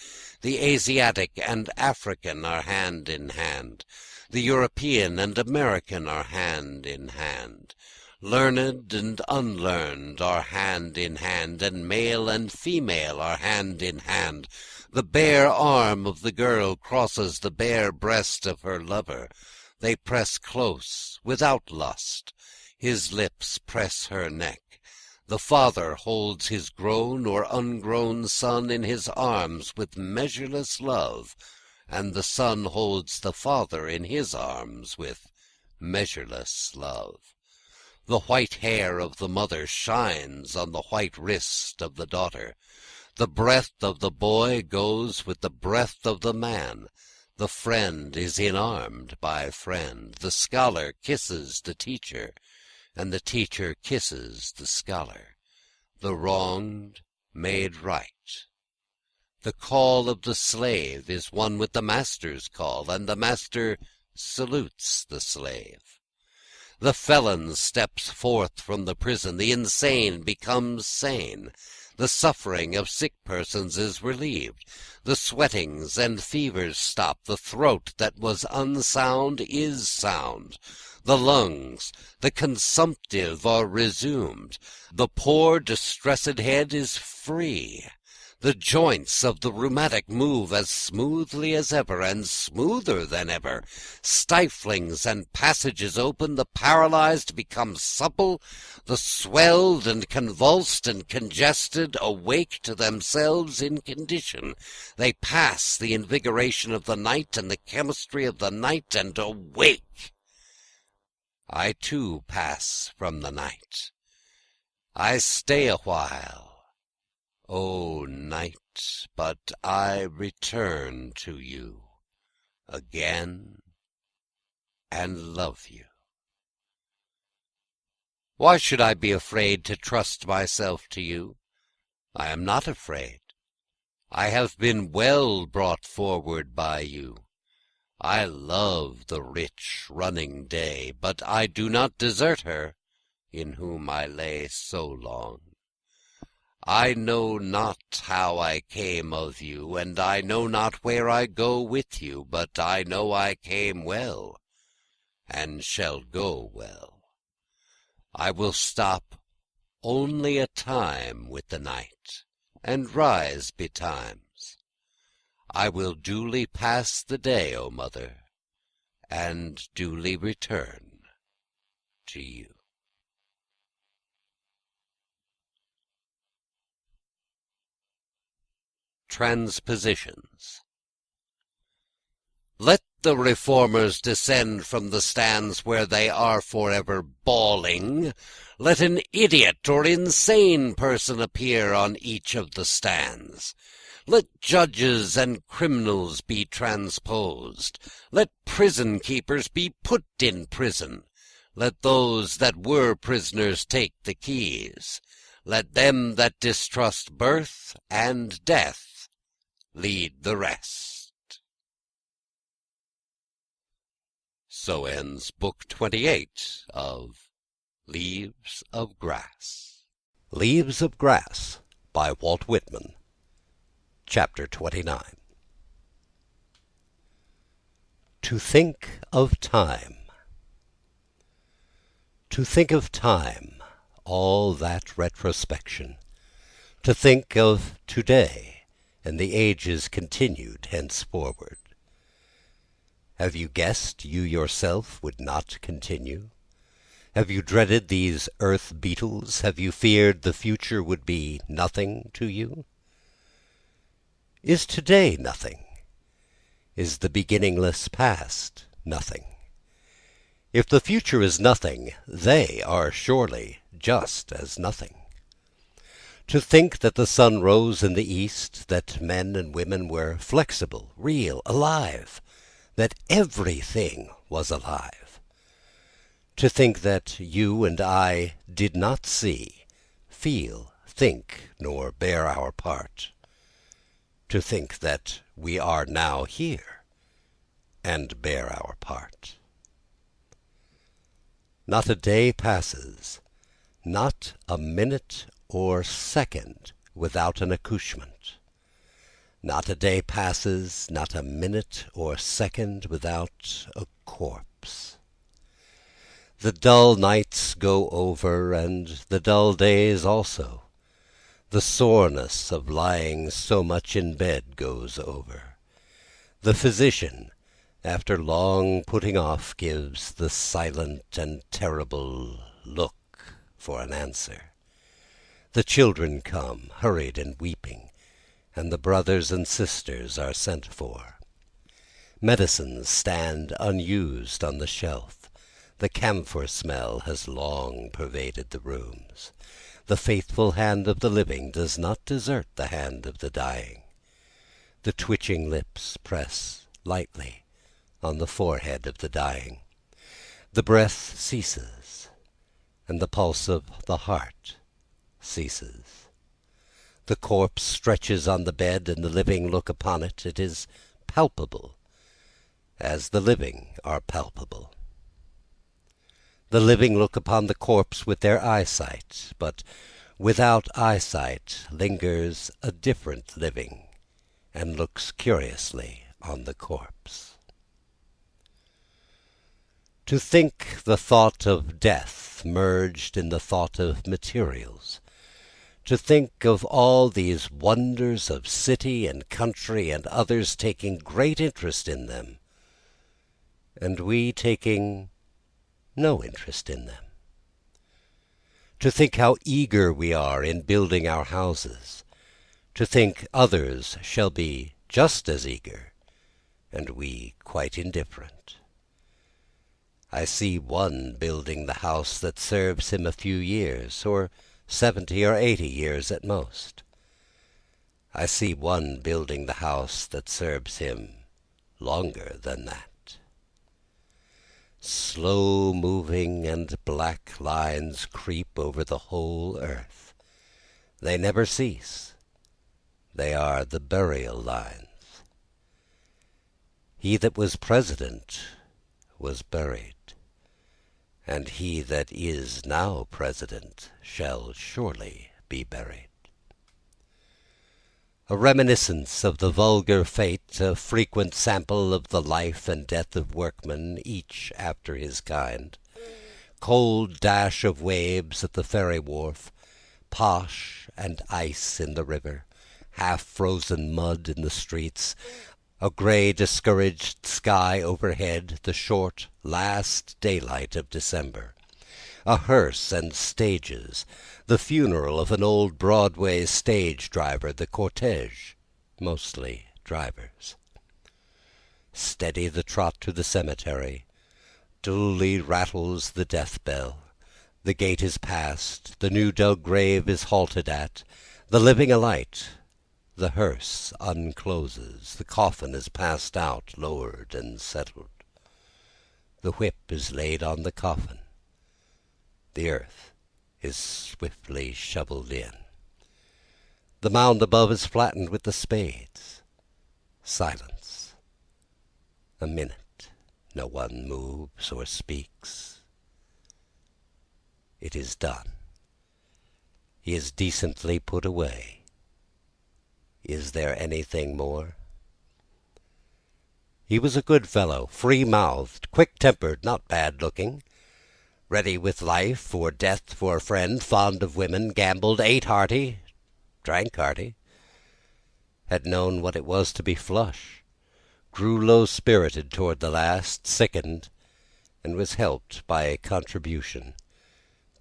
The Asiatic and African are hand in hand. The European and American are hand in hand. Learned and unlearned are hand in hand, and male and female are hand in hand. The bare arm of the girl crosses the bare breast of her lover. They press close, without lust. His lips press her neck. The father holds his grown or ungrown son in his arms with measureless love, and the son holds the father in his arms with measureless love. The white hair of the mother shines on the white wrist of the daughter. The breath of the boy goes with the breath of the man. The friend is inarmed by friend. The scholar kisses the teacher, and the teacher kisses the scholar. The wronged made right. The call of the slave is one with the master's call, and the master salutes the slave. The felon steps forth from the prison. The insane becomes sane. The suffering of sick persons is relieved. The sweatings and fevers stop. The throat that was unsound is sound. The lungs, the consumptive, are resumed. The poor distressed head is free. The joints of the rheumatic move as smoothly as ever, and smoother than ever. Stiflings and passages open, the paralyzed become supple, the swelled and convulsed and congested awake to themselves in condition. They pass the invigoration of the night and the chemistry of the night, and awake. I too pass from the night. I stay a while. O night, but I return to you again and love you. Why should I be afraid to trust myself to you? I am not afraid. I have been well brought forward by you. I love the rich running day, but I do not desert her, in whom I lay so long. I know not how I came of you, and I know not where I go with you, but I know I came well, and shall go well. I will stop only a time with the night, and rise betimes. I will duly pass the day, O mother, and duly return to you. Transpositions. Let the reformers descend from the stands where they are forever bawling. Let an idiot or insane person appear on each of the stands. Let judges and criminals be transposed. Let prison keepers be put in prison. Let those that were prisoners take the keys. Let them that distrust birth and death lead the rest. So ends Book 28 of Leaves of Grass. Leaves of Grass by Walt Whitman. Chapter 29. To think of time. To think of time, all that retrospection. To think of today, and the ages continued henceforward. Have you guessed you yourself would not continue? Have you dreaded these earth beetles? Have you feared the future would be nothing to you? Is today nothing? Is the beginningless past nothing? If the future is nothing, they are surely just as nothing. To think that the sun rose in the east, that men and women were flexible, real, alive, that everything was alive. To think that you and I did not see, feel, think, nor bear our part. To think that we are now here, and bear our part. Not a day passes, not a minute or second without an accouchement. Not a day passes, not a minute or second without a corpse. The dull nights go over, and the dull days also. The soreness of lying so much in bed goes over. The physician, after long putting off, gives the silent and terrible look for an answer. The children come, hurried and weeping, and the brothers and sisters are sent for. Medicines stand unused on the shelf. The camphor smell has long pervaded the rooms. The faithful hand of the living does not desert the hand of the dying. The twitching lips press lightly on the forehead of the dying. The breath ceases, and the pulse of the heart ceases. The corpse stretches on the bed, and the living look upon it. It is palpable, as the living are palpable. The living look upon the corpse with their eyesight, but without eyesight lingers a different living, and looks curiously on the corpse. To think the thought of death merged in the thought of materials, to think of all these wonders of city and country and others taking great interest in them, and we taking no interest in them. To think how eager we are in building our houses, to think others shall be just as eager, and we quite indifferent. I see one building the house that serves him a few years, or 70 or 80 years at most. I see one building the house that serves him longer than that. Slow-moving and black lines creep over the whole earth. They never cease. They are the burial lines. He that was president was buried, and he that is now president shall surely be buried. A reminiscence of the vulgar fate, a frequent sample of the life and death of workmen, each after his kind. Cold dash of waves at the ferry wharf, posh and ice in the river, half-frozen mud in the streets, a grey discouraged sky overhead, the short last daylight of December. A hearse and stages, the funeral of an old Broadway stage driver, the cortege, mostly drivers. Steady the trot to the cemetery, dully rattles the death bell. The gate is passed, the new-dug grave is halted at, the living alight. The hearse uncloses, the coffin is passed out, lowered and settled. The whip is laid on the coffin. The earth is swiftly shovelled in. The mound above is flattened with the spades. Silence. A minute. No one moves or speaks. It is done. He is decently put away. Is there anything more? He was a good fellow, free-mouthed, quick-tempered, not bad-looking, ready with life or death for a friend, fond of women, gambled, ate hearty, drank hearty, had known what it was to be flush, grew low-spirited toward the last, sickened, and was helped by a contribution,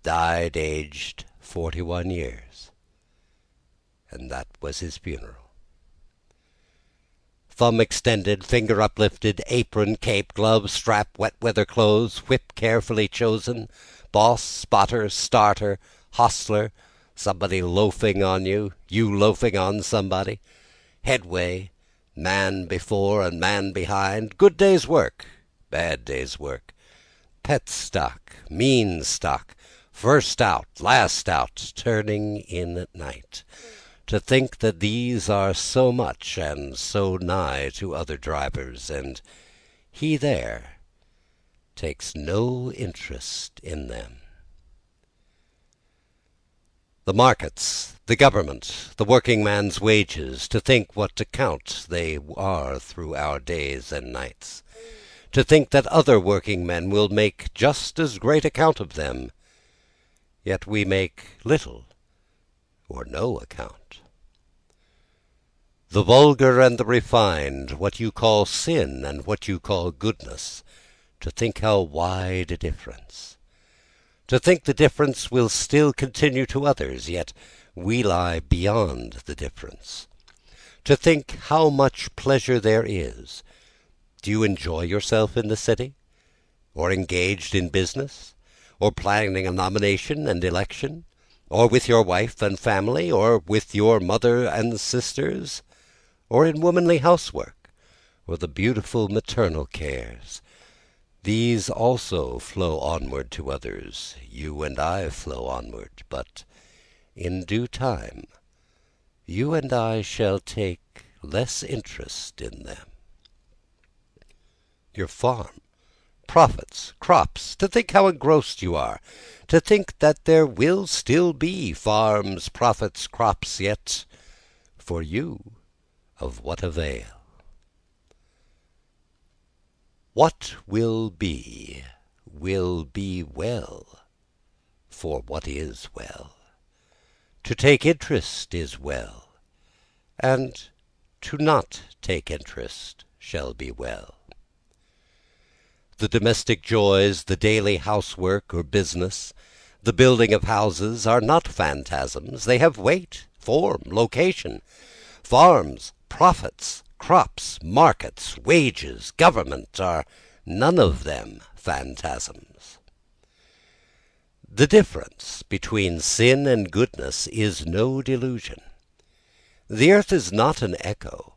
died aged 41 years, and that was his funeral. Thumb extended, finger uplifted, apron, cape, gloves, strap, wet weather clothes, whip carefully chosen, boss, spotter, starter, hostler, somebody loafing on you, you loafing on somebody, headway, man before and man behind, good day's work, bad day's work, pet stock, mean stock, first out, last out, turning in at night. To think that these are so much and so nigh to other drivers, and he there takes no interest in them. The markets, the government, the working man's wages, to think what account they are through our days and nights, to think that other working men will make just as great account of them, yet we make little or no account. The vulgar and the refined, what you call sin and what you call goodness, to think how wide a difference. To think the difference will still continue to others, yet we lie beyond the difference. To think how much pleasure there is. Do you enjoy yourself in the city? Or engaged in business? Or planning a nomination and election? Or with your wife and family? Or with your mother and sisters? Or in womanly housework, or the beautiful maternal cares. These also flow onward to others. You and I flow onward, but in due time you and I shall take less interest in them. Your farm, profits, crops, to think how engrossed you are, to think that there will still be farms, profits, crops, yet for you of what avail? What will be well, for what is well. To take interest is well, and to not take interest shall be well. The domestic joys, the daily housework or business, the building of houses are not phantasms. They have weight, form, location. Farms, profits, crops, markets, wages, government are none of them phantasms. The difference between sin and goodness is no delusion. The earth is not an echo.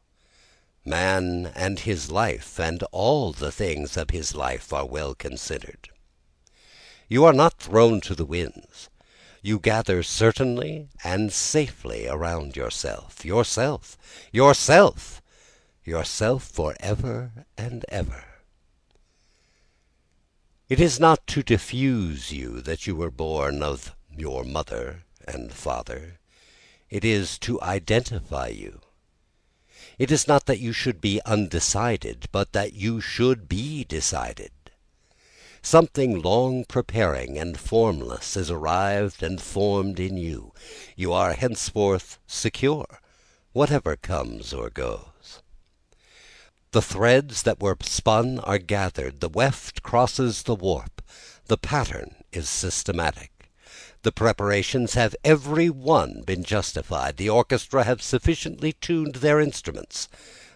Man and his life and all the things of his life are well considered. You are not thrown to the winds. You gather certainly and safely around yourself, yourself for ever and ever. It is not to diffuse you that you were born of your mother and father. It is to identify you. It is not that you should be undecided, but that you should be decided. Something long preparing and formless is arrived and formed in you. You are henceforth secure, whatever comes or goes. The threads that were spun are gathered, the weft crosses the warp, the pattern is systematic. The preparations have every one been justified, the orchestra have sufficiently tuned their instruments,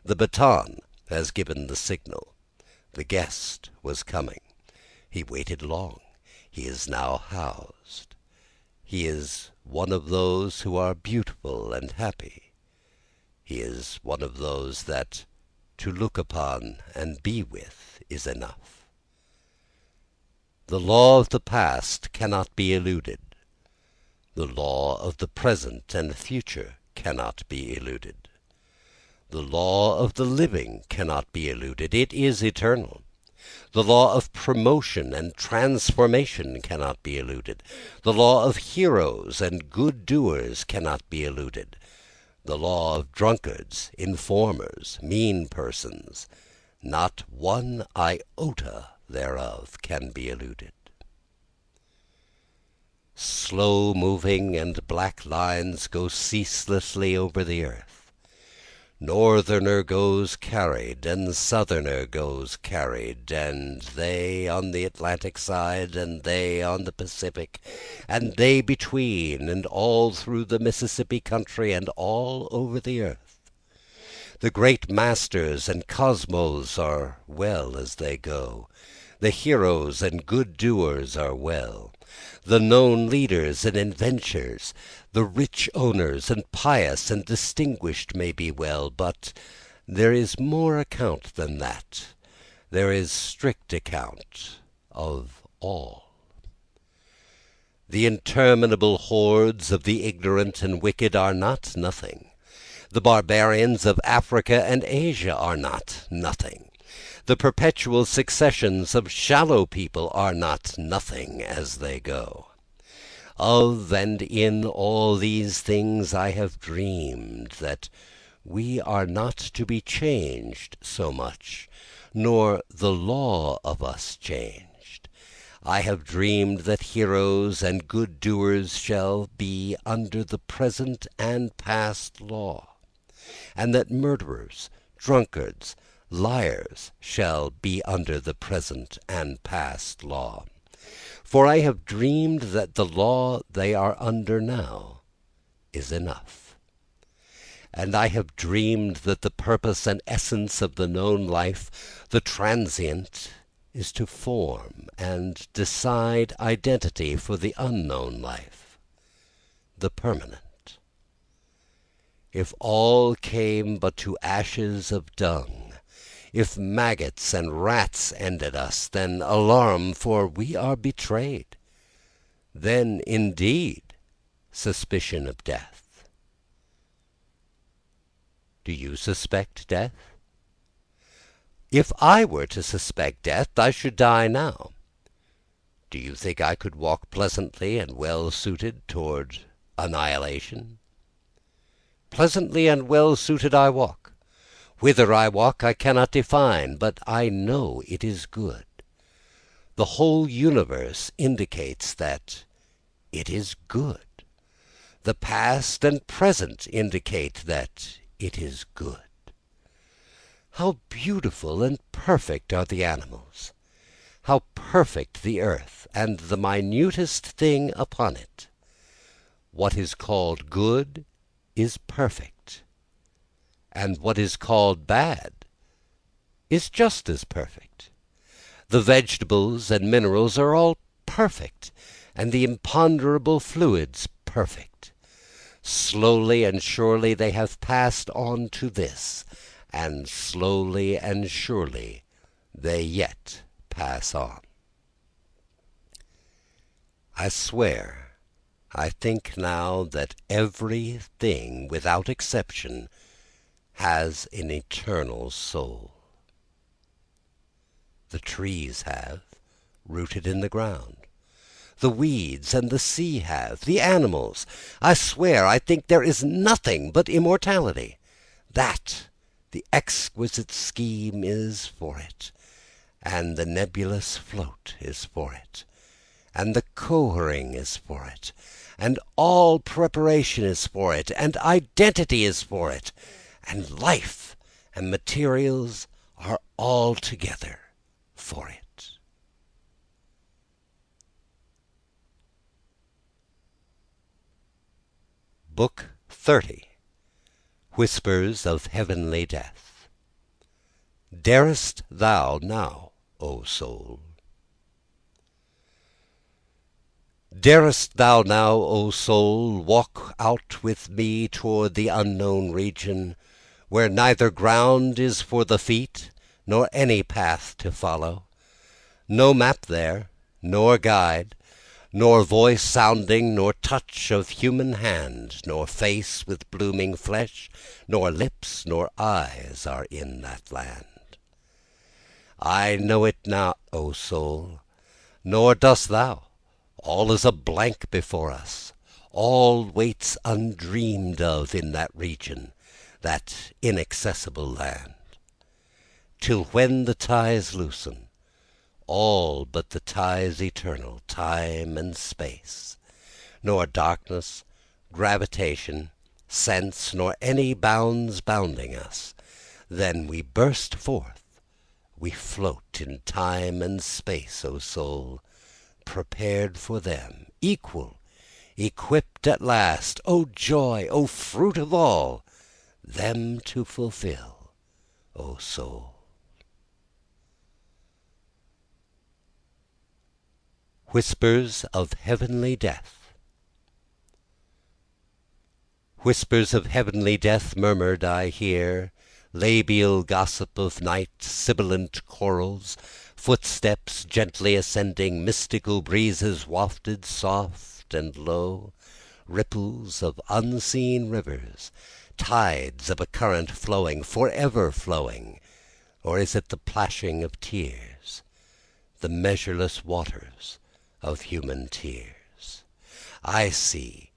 the baton has given the signal. The guest was coming. He waited long. He is now housed. He is one of those who are beautiful and happy. He is one of those that to look upon and be with is enough. The law of the past cannot be eluded. The law of the present and future cannot be eluded. The law of the living cannot be eluded. It is eternal. The law of promotion and transformation cannot be eluded. The law of heroes and good doers cannot be eluded. The law of drunkards, informers, mean persons, not one iota thereof can be eluded. Slow-moving and black lines go ceaselessly over the earth. Northerner goes carried, and southerner goes carried, and they on the Atlantic side, and they on the Pacific, and they between, and all through the Mississippi country, and all over the earth. The great masters and cosmos are well as they go. The heroes and good doers are well. The known leaders and inventors, the rich owners and pious and distinguished may be well, but there is more account than that. There is strict account of all. The interminable hordes of the ignorant and wicked are not nothing. The barbarians of Africa and Asia are not nothing. The perpetual successions of shallow people are not nothing as they go. Of and in all these things I have dreamed, that we are not to be changed so much, nor the law of us changed. I have dreamed that heroes and good doers shall be under the present and past law, and that murderers, drunkards, liars shall be under the present and past law. For I have dreamed that the law they are under now is enough. And I have dreamed that the purpose and essence of the known life, the transient, is to form and decide identity for the unknown life, the permanent. If all came but to ashes of dung, If maggots and rats ended us, then alarm, for we are betrayed. Then indeed suspicion of death. Do you suspect death? If I were to suspect death, I should die now. Do you think I could walk pleasantly and well suited toward annihilation? Pleasantly and well suited I walk. Whither I walk I cannot define, but I know it is good. The whole universe indicates that it is good. The past and present indicate that it is good. How beautiful and perfect are the animals! How perfect the earth, and the minutest thing upon it! What is called good is perfect, and what is called bad is just as perfect. The vegetables and minerals are all perfect, and the imponderable fluids perfect. Slowly and surely they have passed on to this, and slowly and surely they yet pass on. I swear, I think now that everything, without exception, has an eternal soul. The trees have, rooted in the ground. The weeds and the sea have, the animals. I swear, I think there is nothing but immortality. That, the exquisite scheme is for it, and the nebulous float is for it, and the cohering is for it, and all preparation is for it, and identity is for it, and life and materials are altogether for it. Book 30. Whispers of Heavenly Death. Darest thou now, O soul? Darest thou now, O soul, walk out with me toward the unknown region, where neither ground is for the feet, nor any path to follow, no map there, nor guide, nor voice sounding, nor touch of human hand, nor face with blooming flesh, nor lips, nor eyes are in that land. I know it not, O soul, nor dost thou. All is a blank before us. All waits undreamed of in that region, that inaccessible land. Till when the ties loosen, all but the ties eternal, time and space, nor darkness, gravitation, sense, nor any bounds bounding us, then we burst forth, we float in time and space, O soul, prepared for them, equal, equipped at last, O joy, O fruit of all, them to fulfill, O soul. Whispers of Heavenly Death. Whispers of heavenly death murmured I hear, labial gossip of night, sibilant chorals, footsteps gently ascending, mystical breezes wafted soft and low, ripples of unseen rivers, tides of a current flowing, forever flowing, or is it the plashing of tears, the measureless waters of human tears? I see,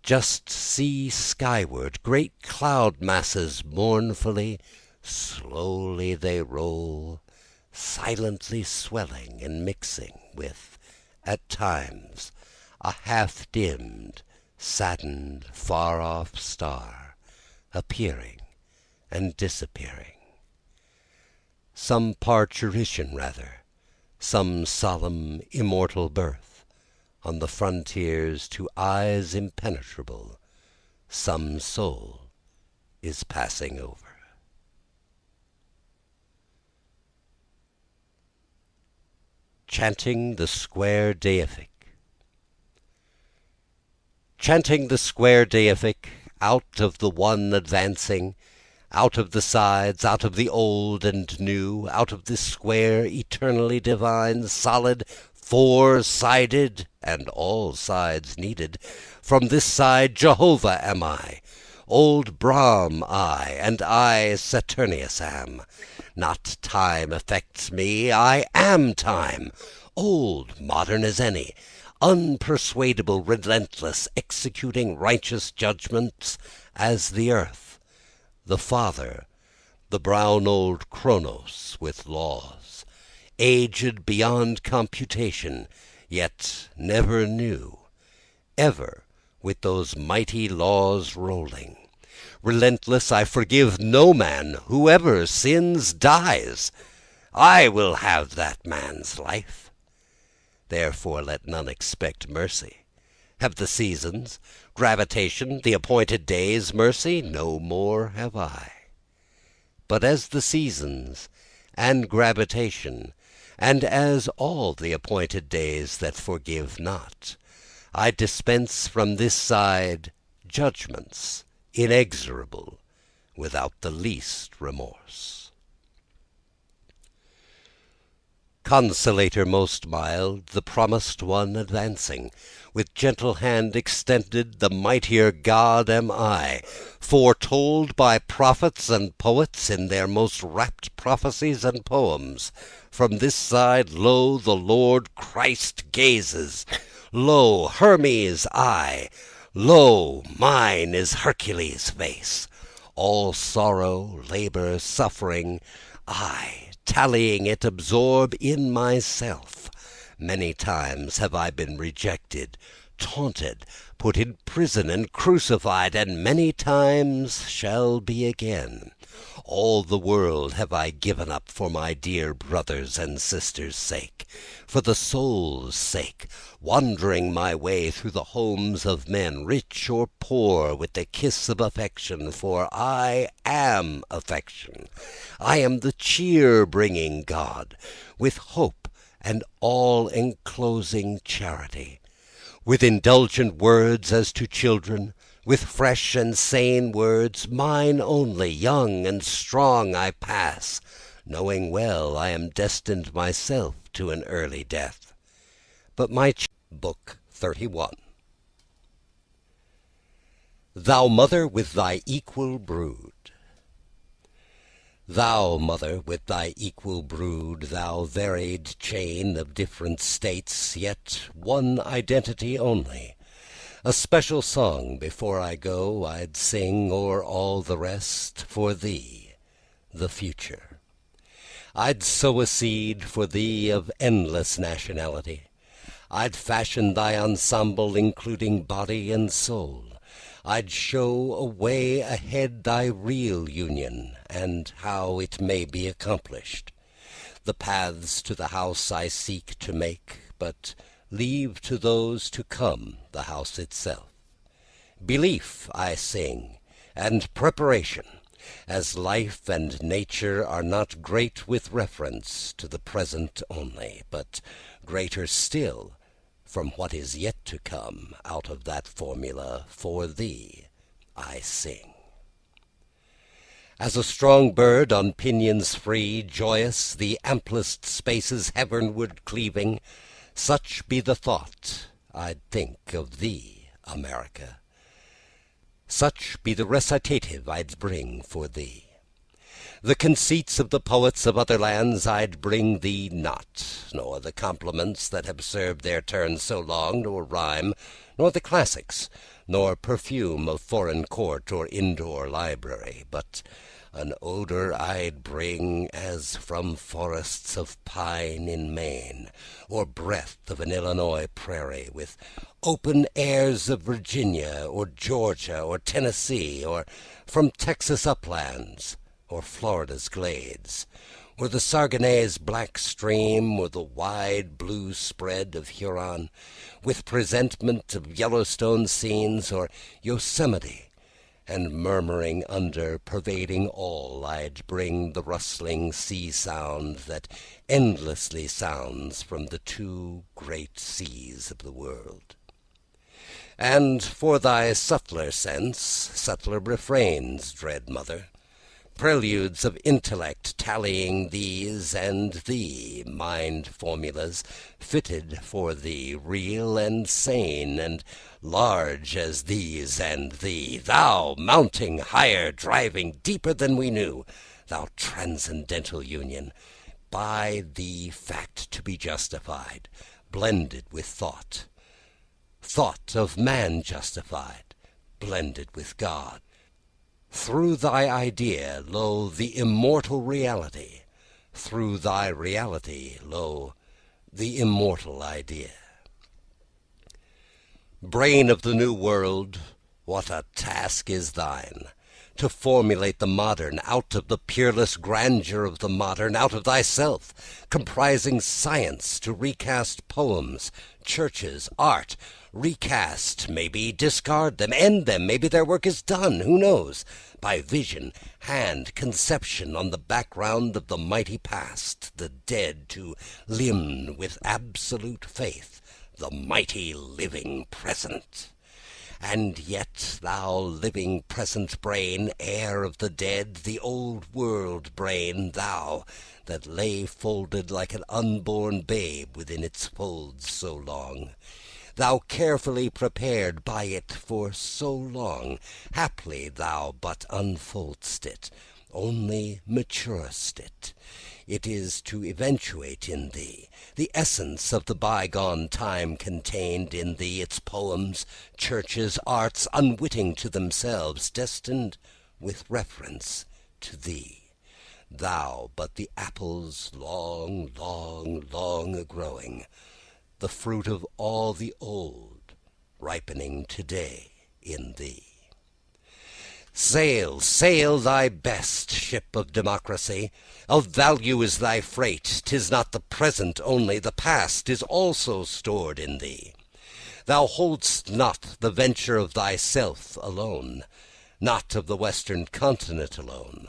just see skyward, great cloud masses mournfully, slowly they roll, silently swelling and mixing with, at times, a half-dimmed, saddened, far-off star, appearing and disappearing. Some parturition rather, some solemn immortal birth, on the frontiers to eyes impenetrable, some soul is passing over. Chanting the Square Deific. Chanting the Square Deific, out of the one advancing, Out of the sides, out of the old and new, out of this square eternally divine, solid, four-sided, and all sides needed, from this side Jehovah am I, old Brahm I, and I Saturnius am. Not time affects me, I am time, old, modern as any, unpersuadable, relentless, executing righteous judgments as the earth. The Father, the brown old Chronos with laws, aged beyond computation, yet never new, ever with those mighty laws rolling. Relentless, I forgive no man, whoever sins dies. I will have that man's life. Therefore let none expect mercy. Have the seasons, gravitation, the appointed days mercy? No more have I. But as the seasons and gravitation, and as all the appointed days that forgive not, I dispense from this side judgments inexorable, without the least remorse. Consolator most mild, the promised one advancing, with gentle hand extended, the mightier God am I, foretold by prophets and poets in their most rapt prophecies and poems. From this side, lo, the Lord Christ gazes. Lo, Hermes I, lo, mine is Hercules' face. All sorrow, labour, suffering, I, tallying it, absorb in myself. Many times have I been rejected, taunted, put in prison and crucified, and many times shall be again. All the world have I given up for my dear brothers' and sisters' sake, for the soul's sake, wandering my way through the homes of men, rich or poor, with the kiss of affection, for I am affection. I am the cheer-bringing God, with hope and all-enclosing charity, with indulgent words as to children, with fresh and sane words, mine only, young and strong, I pass, knowing well I am destined myself to an early death. But my Book 31. Thou mother with thy equal brood. Thou mother with thy equal brood, thou varied chain of different states, yet one identity only. A special song before I go I'd sing o'er all the rest for thee, the future. I'd sow a seed for thee of endless nationality. I'd fashion thy ensemble including body and soul. I'd show a way ahead thy real union, and how it may be accomplished. The paths to the house I seek to make, but leave to those to come the house itself. Belief I sing, and preparation, as life and nature are not great with reference to the present only, but greater still from what is yet to come. Out of that formula for thee I sing. As a strong bird on pinions free, joyous, the amplest spaces heavenward cleaving, such be the thought I'd think of thee, America. Such be the recitative I'd bring for thee. The conceits of the poets of other lands I'd bring thee not, nor the compliments that have served their turn so long, nor rhyme, nor the classics, nor perfume of foreign court or indoor library, but an odor I'd bring as from forests of pine in Maine, or breath of an Illinois prairie, with open airs of Virginia or Georgia or Tennessee, or from Texas uplands or Florida's glades, or the Saguenay's black stream, or the wide blue spread of Huron, with presentment of Yellowstone scenes, or Yosemite, and murmuring under, pervading all, I'd bring the rustling sea sound that endlessly sounds from the two great seas of the world. And for thy subtler sense, subtler refrains, dread mother, preludes of intellect tallying these and thee, mind formulas fitted for thee, real and sane and large as these and thee, thou mounting higher, driving deeper than we knew, thou transcendental union, by thee fact to be justified, blended with thought, thought of man justified, blended with God. Through thy idea, lo, the immortal reality. Through thy reality, lo, the immortal idea. Brain of the new world, what a task is thine! To formulate the modern out of the peerless grandeur of the modern, out of thyself, comprising science, to recast poems, churches, art, recast, maybe discard them, end them, maybe their work is done, who knows, by vision, hand, conception, on the background of the mighty past, the dead to limn with absolute faith the mighty living present. And yet, thou living present brain, heir of the dead, the old world brain, thou that lay folded like an unborn babe within its folds so long, thou carefully prepared by it for so long, haply thou but unfold'st it, only maturest it. It is to eventuate in thee the essence of the bygone time contained in thee, its poems, churches, arts, unwitting to themselves, destined with reference to thee. Thou but the apples long, long, long a-growing, the fruit of all the old, ripening today in thee. Sail, sail thy best, ship of democracy. Of value is thy freight. 'Tis not the present only, the past is also stored in thee. Thou hold'st not the venture of thyself alone, not of the western continent alone.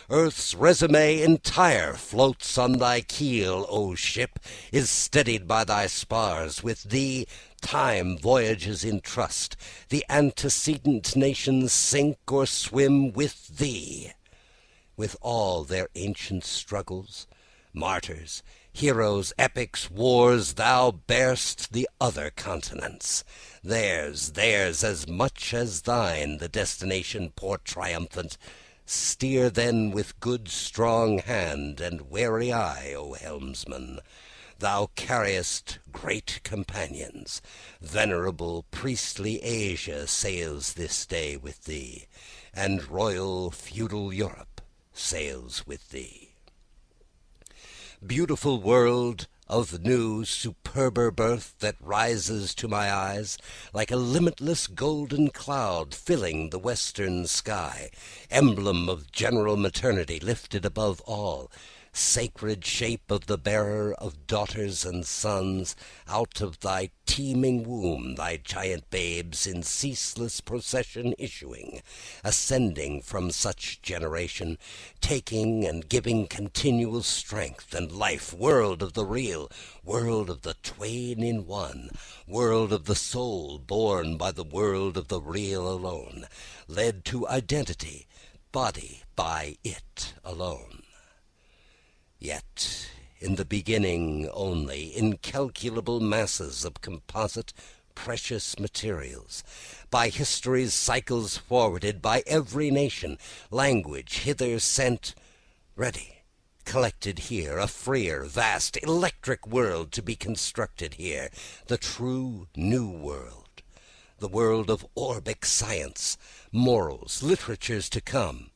Earth's resume entire floats on thy keel, O ship, is steadied by thy spars. With thee time voyages in trust. The antecedent nations sink or swim with thee. With all their ancient struggles, martyrs, heroes, epics, wars, thou bear'st the other continents. Theirs as much as thine, the destination port triumphant. Steer then with good strong hand and wary eye, O helmsman. Thou carriest great companions. Venerable priestly Asia sails this day with thee, and royal feudal Europe sails with thee. Beautiful world of new superber birth that rises to my eyes like a limitless golden cloud filling the western sky, emblem of general maternity lifted above all, sacred shape of the bearer of daughters and sons, out of thy teeming womb thy giant babes in ceaseless procession issuing, ascending from such generation, taking and giving continual strength and life, world of the real, world of the twain in one, world of the soul born by the world of the real alone, led to identity, body by it alone. Yet in the beginning only, incalculable masses of composite precious materials, by history's cycles forwarded, by every nation, language hither sent, ready, collected here, a freer, vast, electric world to be constructed here, the true new world, the world of orbic science, morals, literatures to come.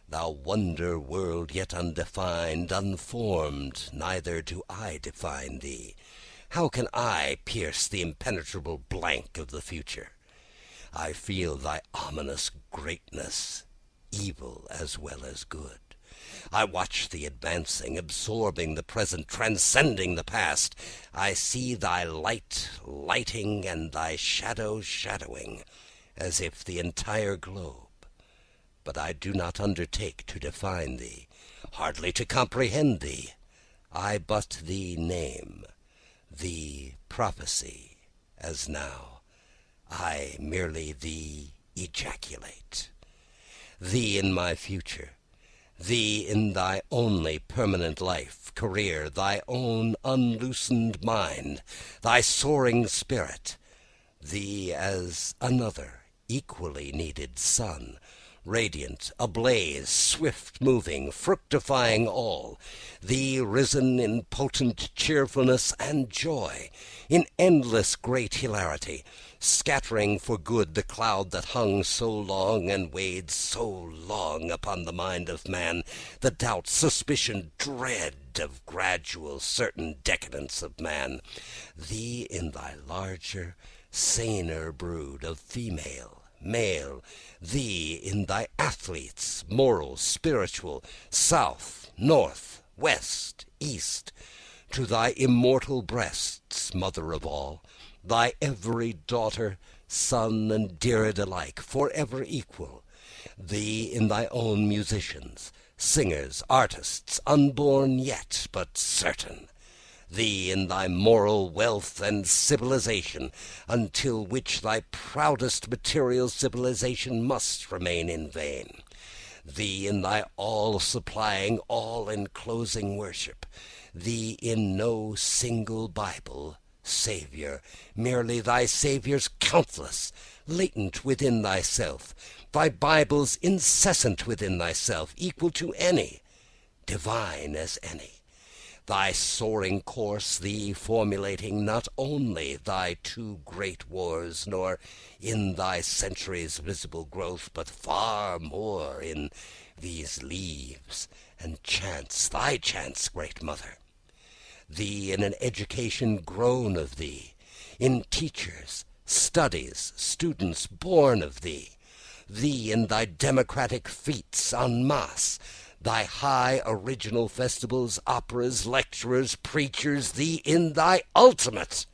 Thou wonder world yet undefined, unformed, neither do I define thee. How can I pierce the impenetrable blank of the future? I feel thy ominous greatness, evil as well as good. I watch thee advancing, absorbing the present, transcending the past. I see thy light lighting and thy shadow shadowing, as if the entire globe. But I do not undertake to define thee, hardly to comprehend thee. I but thee name, thee prophesy, as now I merely thee ejaculate. Thee in my future, thee in thy only permanent life, career, thy own unloosened mind, thy soaring spirit, thee as another equally needed sun, radiant, ablaze, swift-moving, fructifying all, thee risen in potent cheerfulness and joy, in endless great hilarity, scattering for good the cloud that hung so long and weighed so long upon the mind of man, the doubt, suspicion, dread of gradual certain decadence of man, thee in thy larger, saner brood of female, male, thee in thy athletes, moral, spiritual, south, north, west, east, to thy immortal breasts, mother of all, thy every daughter, son, and Deirdre alike, for ever equal, thee in thy own musicians, singers, artists, unborn yet, but certain, thee in thy moral wealth and civilization, until which thy proudest material civilization must remain in vain, thee in thy all-supplying, all-enclosing worship, thee in no single Bible, Saviour, merely thy Saviours countless, latent within thyself, thy Bibles incessant within thyself, equal to any, divine as any, thy soaring course, thee formulating not only thy two great wars, nor in thy centuries' visible growth, but far more in these leaves and chants, thy chants, great mother, thee in an education grown of thee, in teachers, studies, students born of thee, thee in thy democratic feats en masse, thy high original festivals, operas, lecturers, preachers, thee in thy ultimate,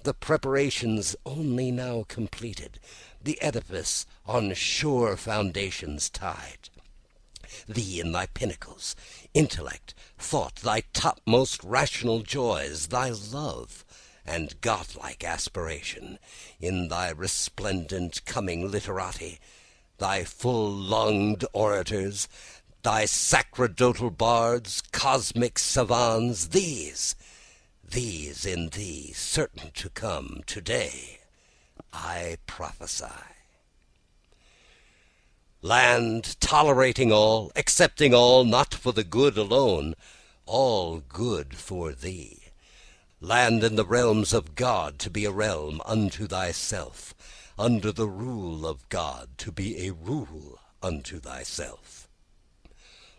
the preparations only now completed, the edifice on sure foundations tied, thee in thy pinnacles, intellect, thought, thy topmost rational joys, thy love and godlike aspiration, in thy resplendent coming literati, thy full-lunged orators, thy sacerdotal bards, cosmic savans, these in thee, certain to come, today I prophesy. Land tolerating all, accepting all, not for the good alone, all good for thee. Land in the realms of God to be a realm unto thyself, under the rule of God to be a rule unto thyself.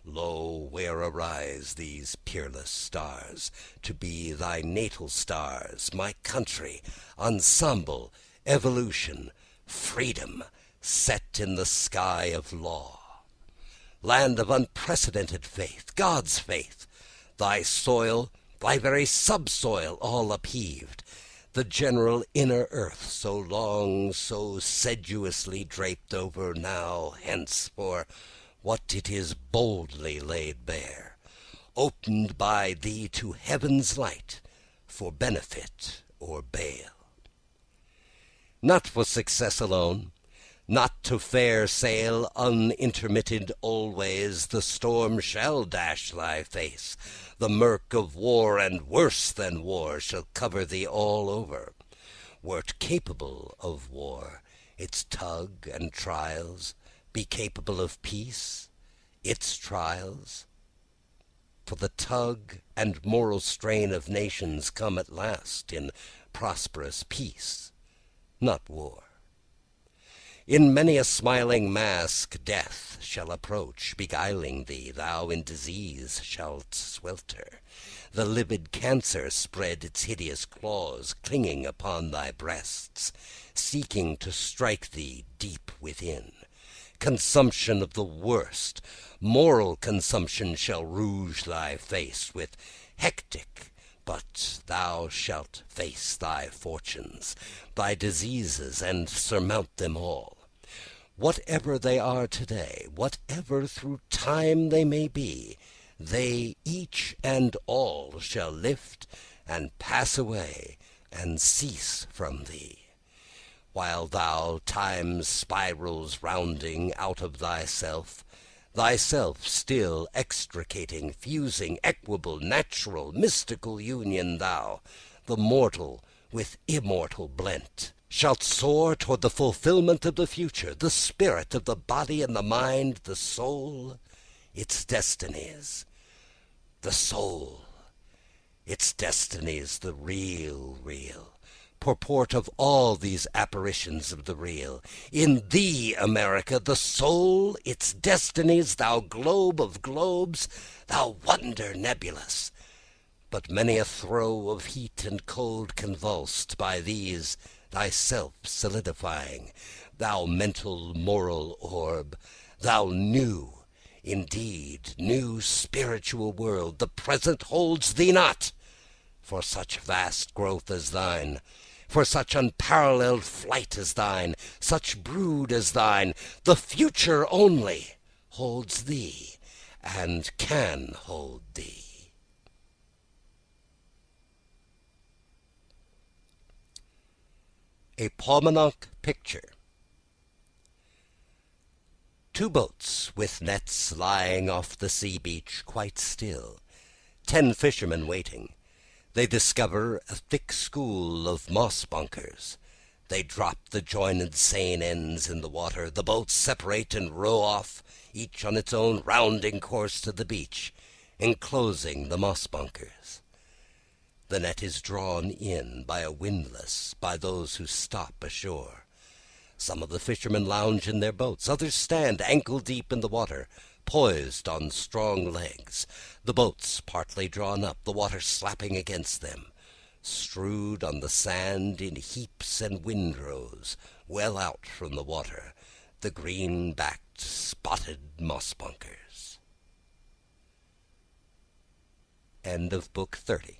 Lo, where arise these peerless stars, to be thy natal stars, my country, ensemble, evolution, freedom, set in the sky of law. Land of unprecedented faith, God's faith, thy soil, thy very subsoil all upheaved, the general inner earth so long, so sedulously draped over, now, hence, for what it is boldly laid bare, opened by thee to heaven's light, for benefit or bale. Not for success alone, not to fair sail unintermitted always, the storm shall dash thy face, the murk of war and worse than war shall cover thee all over. Wert capable of war, its tug and trials, be capable of peace, its trials? For the tug and moral strain of nations come at last in prosperous peace, not war. In many a smiling mask death shall approach, beguiling thee, thou in disease shalt swelter. The livid cancer spread its hideous claws, clinging upon thy breasts, seeking to strike thee deep within. Consumption of the worst, moral consumption, shall rouge thy face with hectic, but thou shalt face thy fortunes, thy diseases, and surmount them all. Whatever they are today, whatever through time they may be, they each and all shall lift and pass away and cease from thee. While thou, time's spirals rounding out of thyself, thyself still extricating, fusing, equable, natural, mystical union, thou, the mortal with immortal blent, shalt soar toward the fulfillment of the future, the spirit of the body and the mind, the soul, its destinies, the soul, its destinies, the real, purport of all these apparitions of the real. In thee, America, the soul, its destinies, thou globe of globes, thou wonder nebulous, but many a throe of heat and cold convulsed by these thyself solidifying, thou mental moral orb, thou new, indeed, new spiritual world, the present holds thee not for such vast growth as thine, for such unparalleled flight as thine, such brood as thine. The future only holds thee, and can hold thee. A Paumanok Picture. 2 boats with nets lying off the sea beach quite still, 10 fishermen waiting. They discover a thick school of moss bunkers. They drop the jointed seine ends in the water. The boats separate and row off, each on its own rounding course to the beach, enclosing the moss bunkers. The net is drawn in by a windlass by those who stop ashore. Some of the fishermen lounge in their boats. Others stand ankle deep in the water, poised on strong legs, the boats partly drawn up, the water slapping against them, strewed on the sand in heaps and windrows, well out from the water, the green-backed, spotted moss-bunkers. End of Book 30.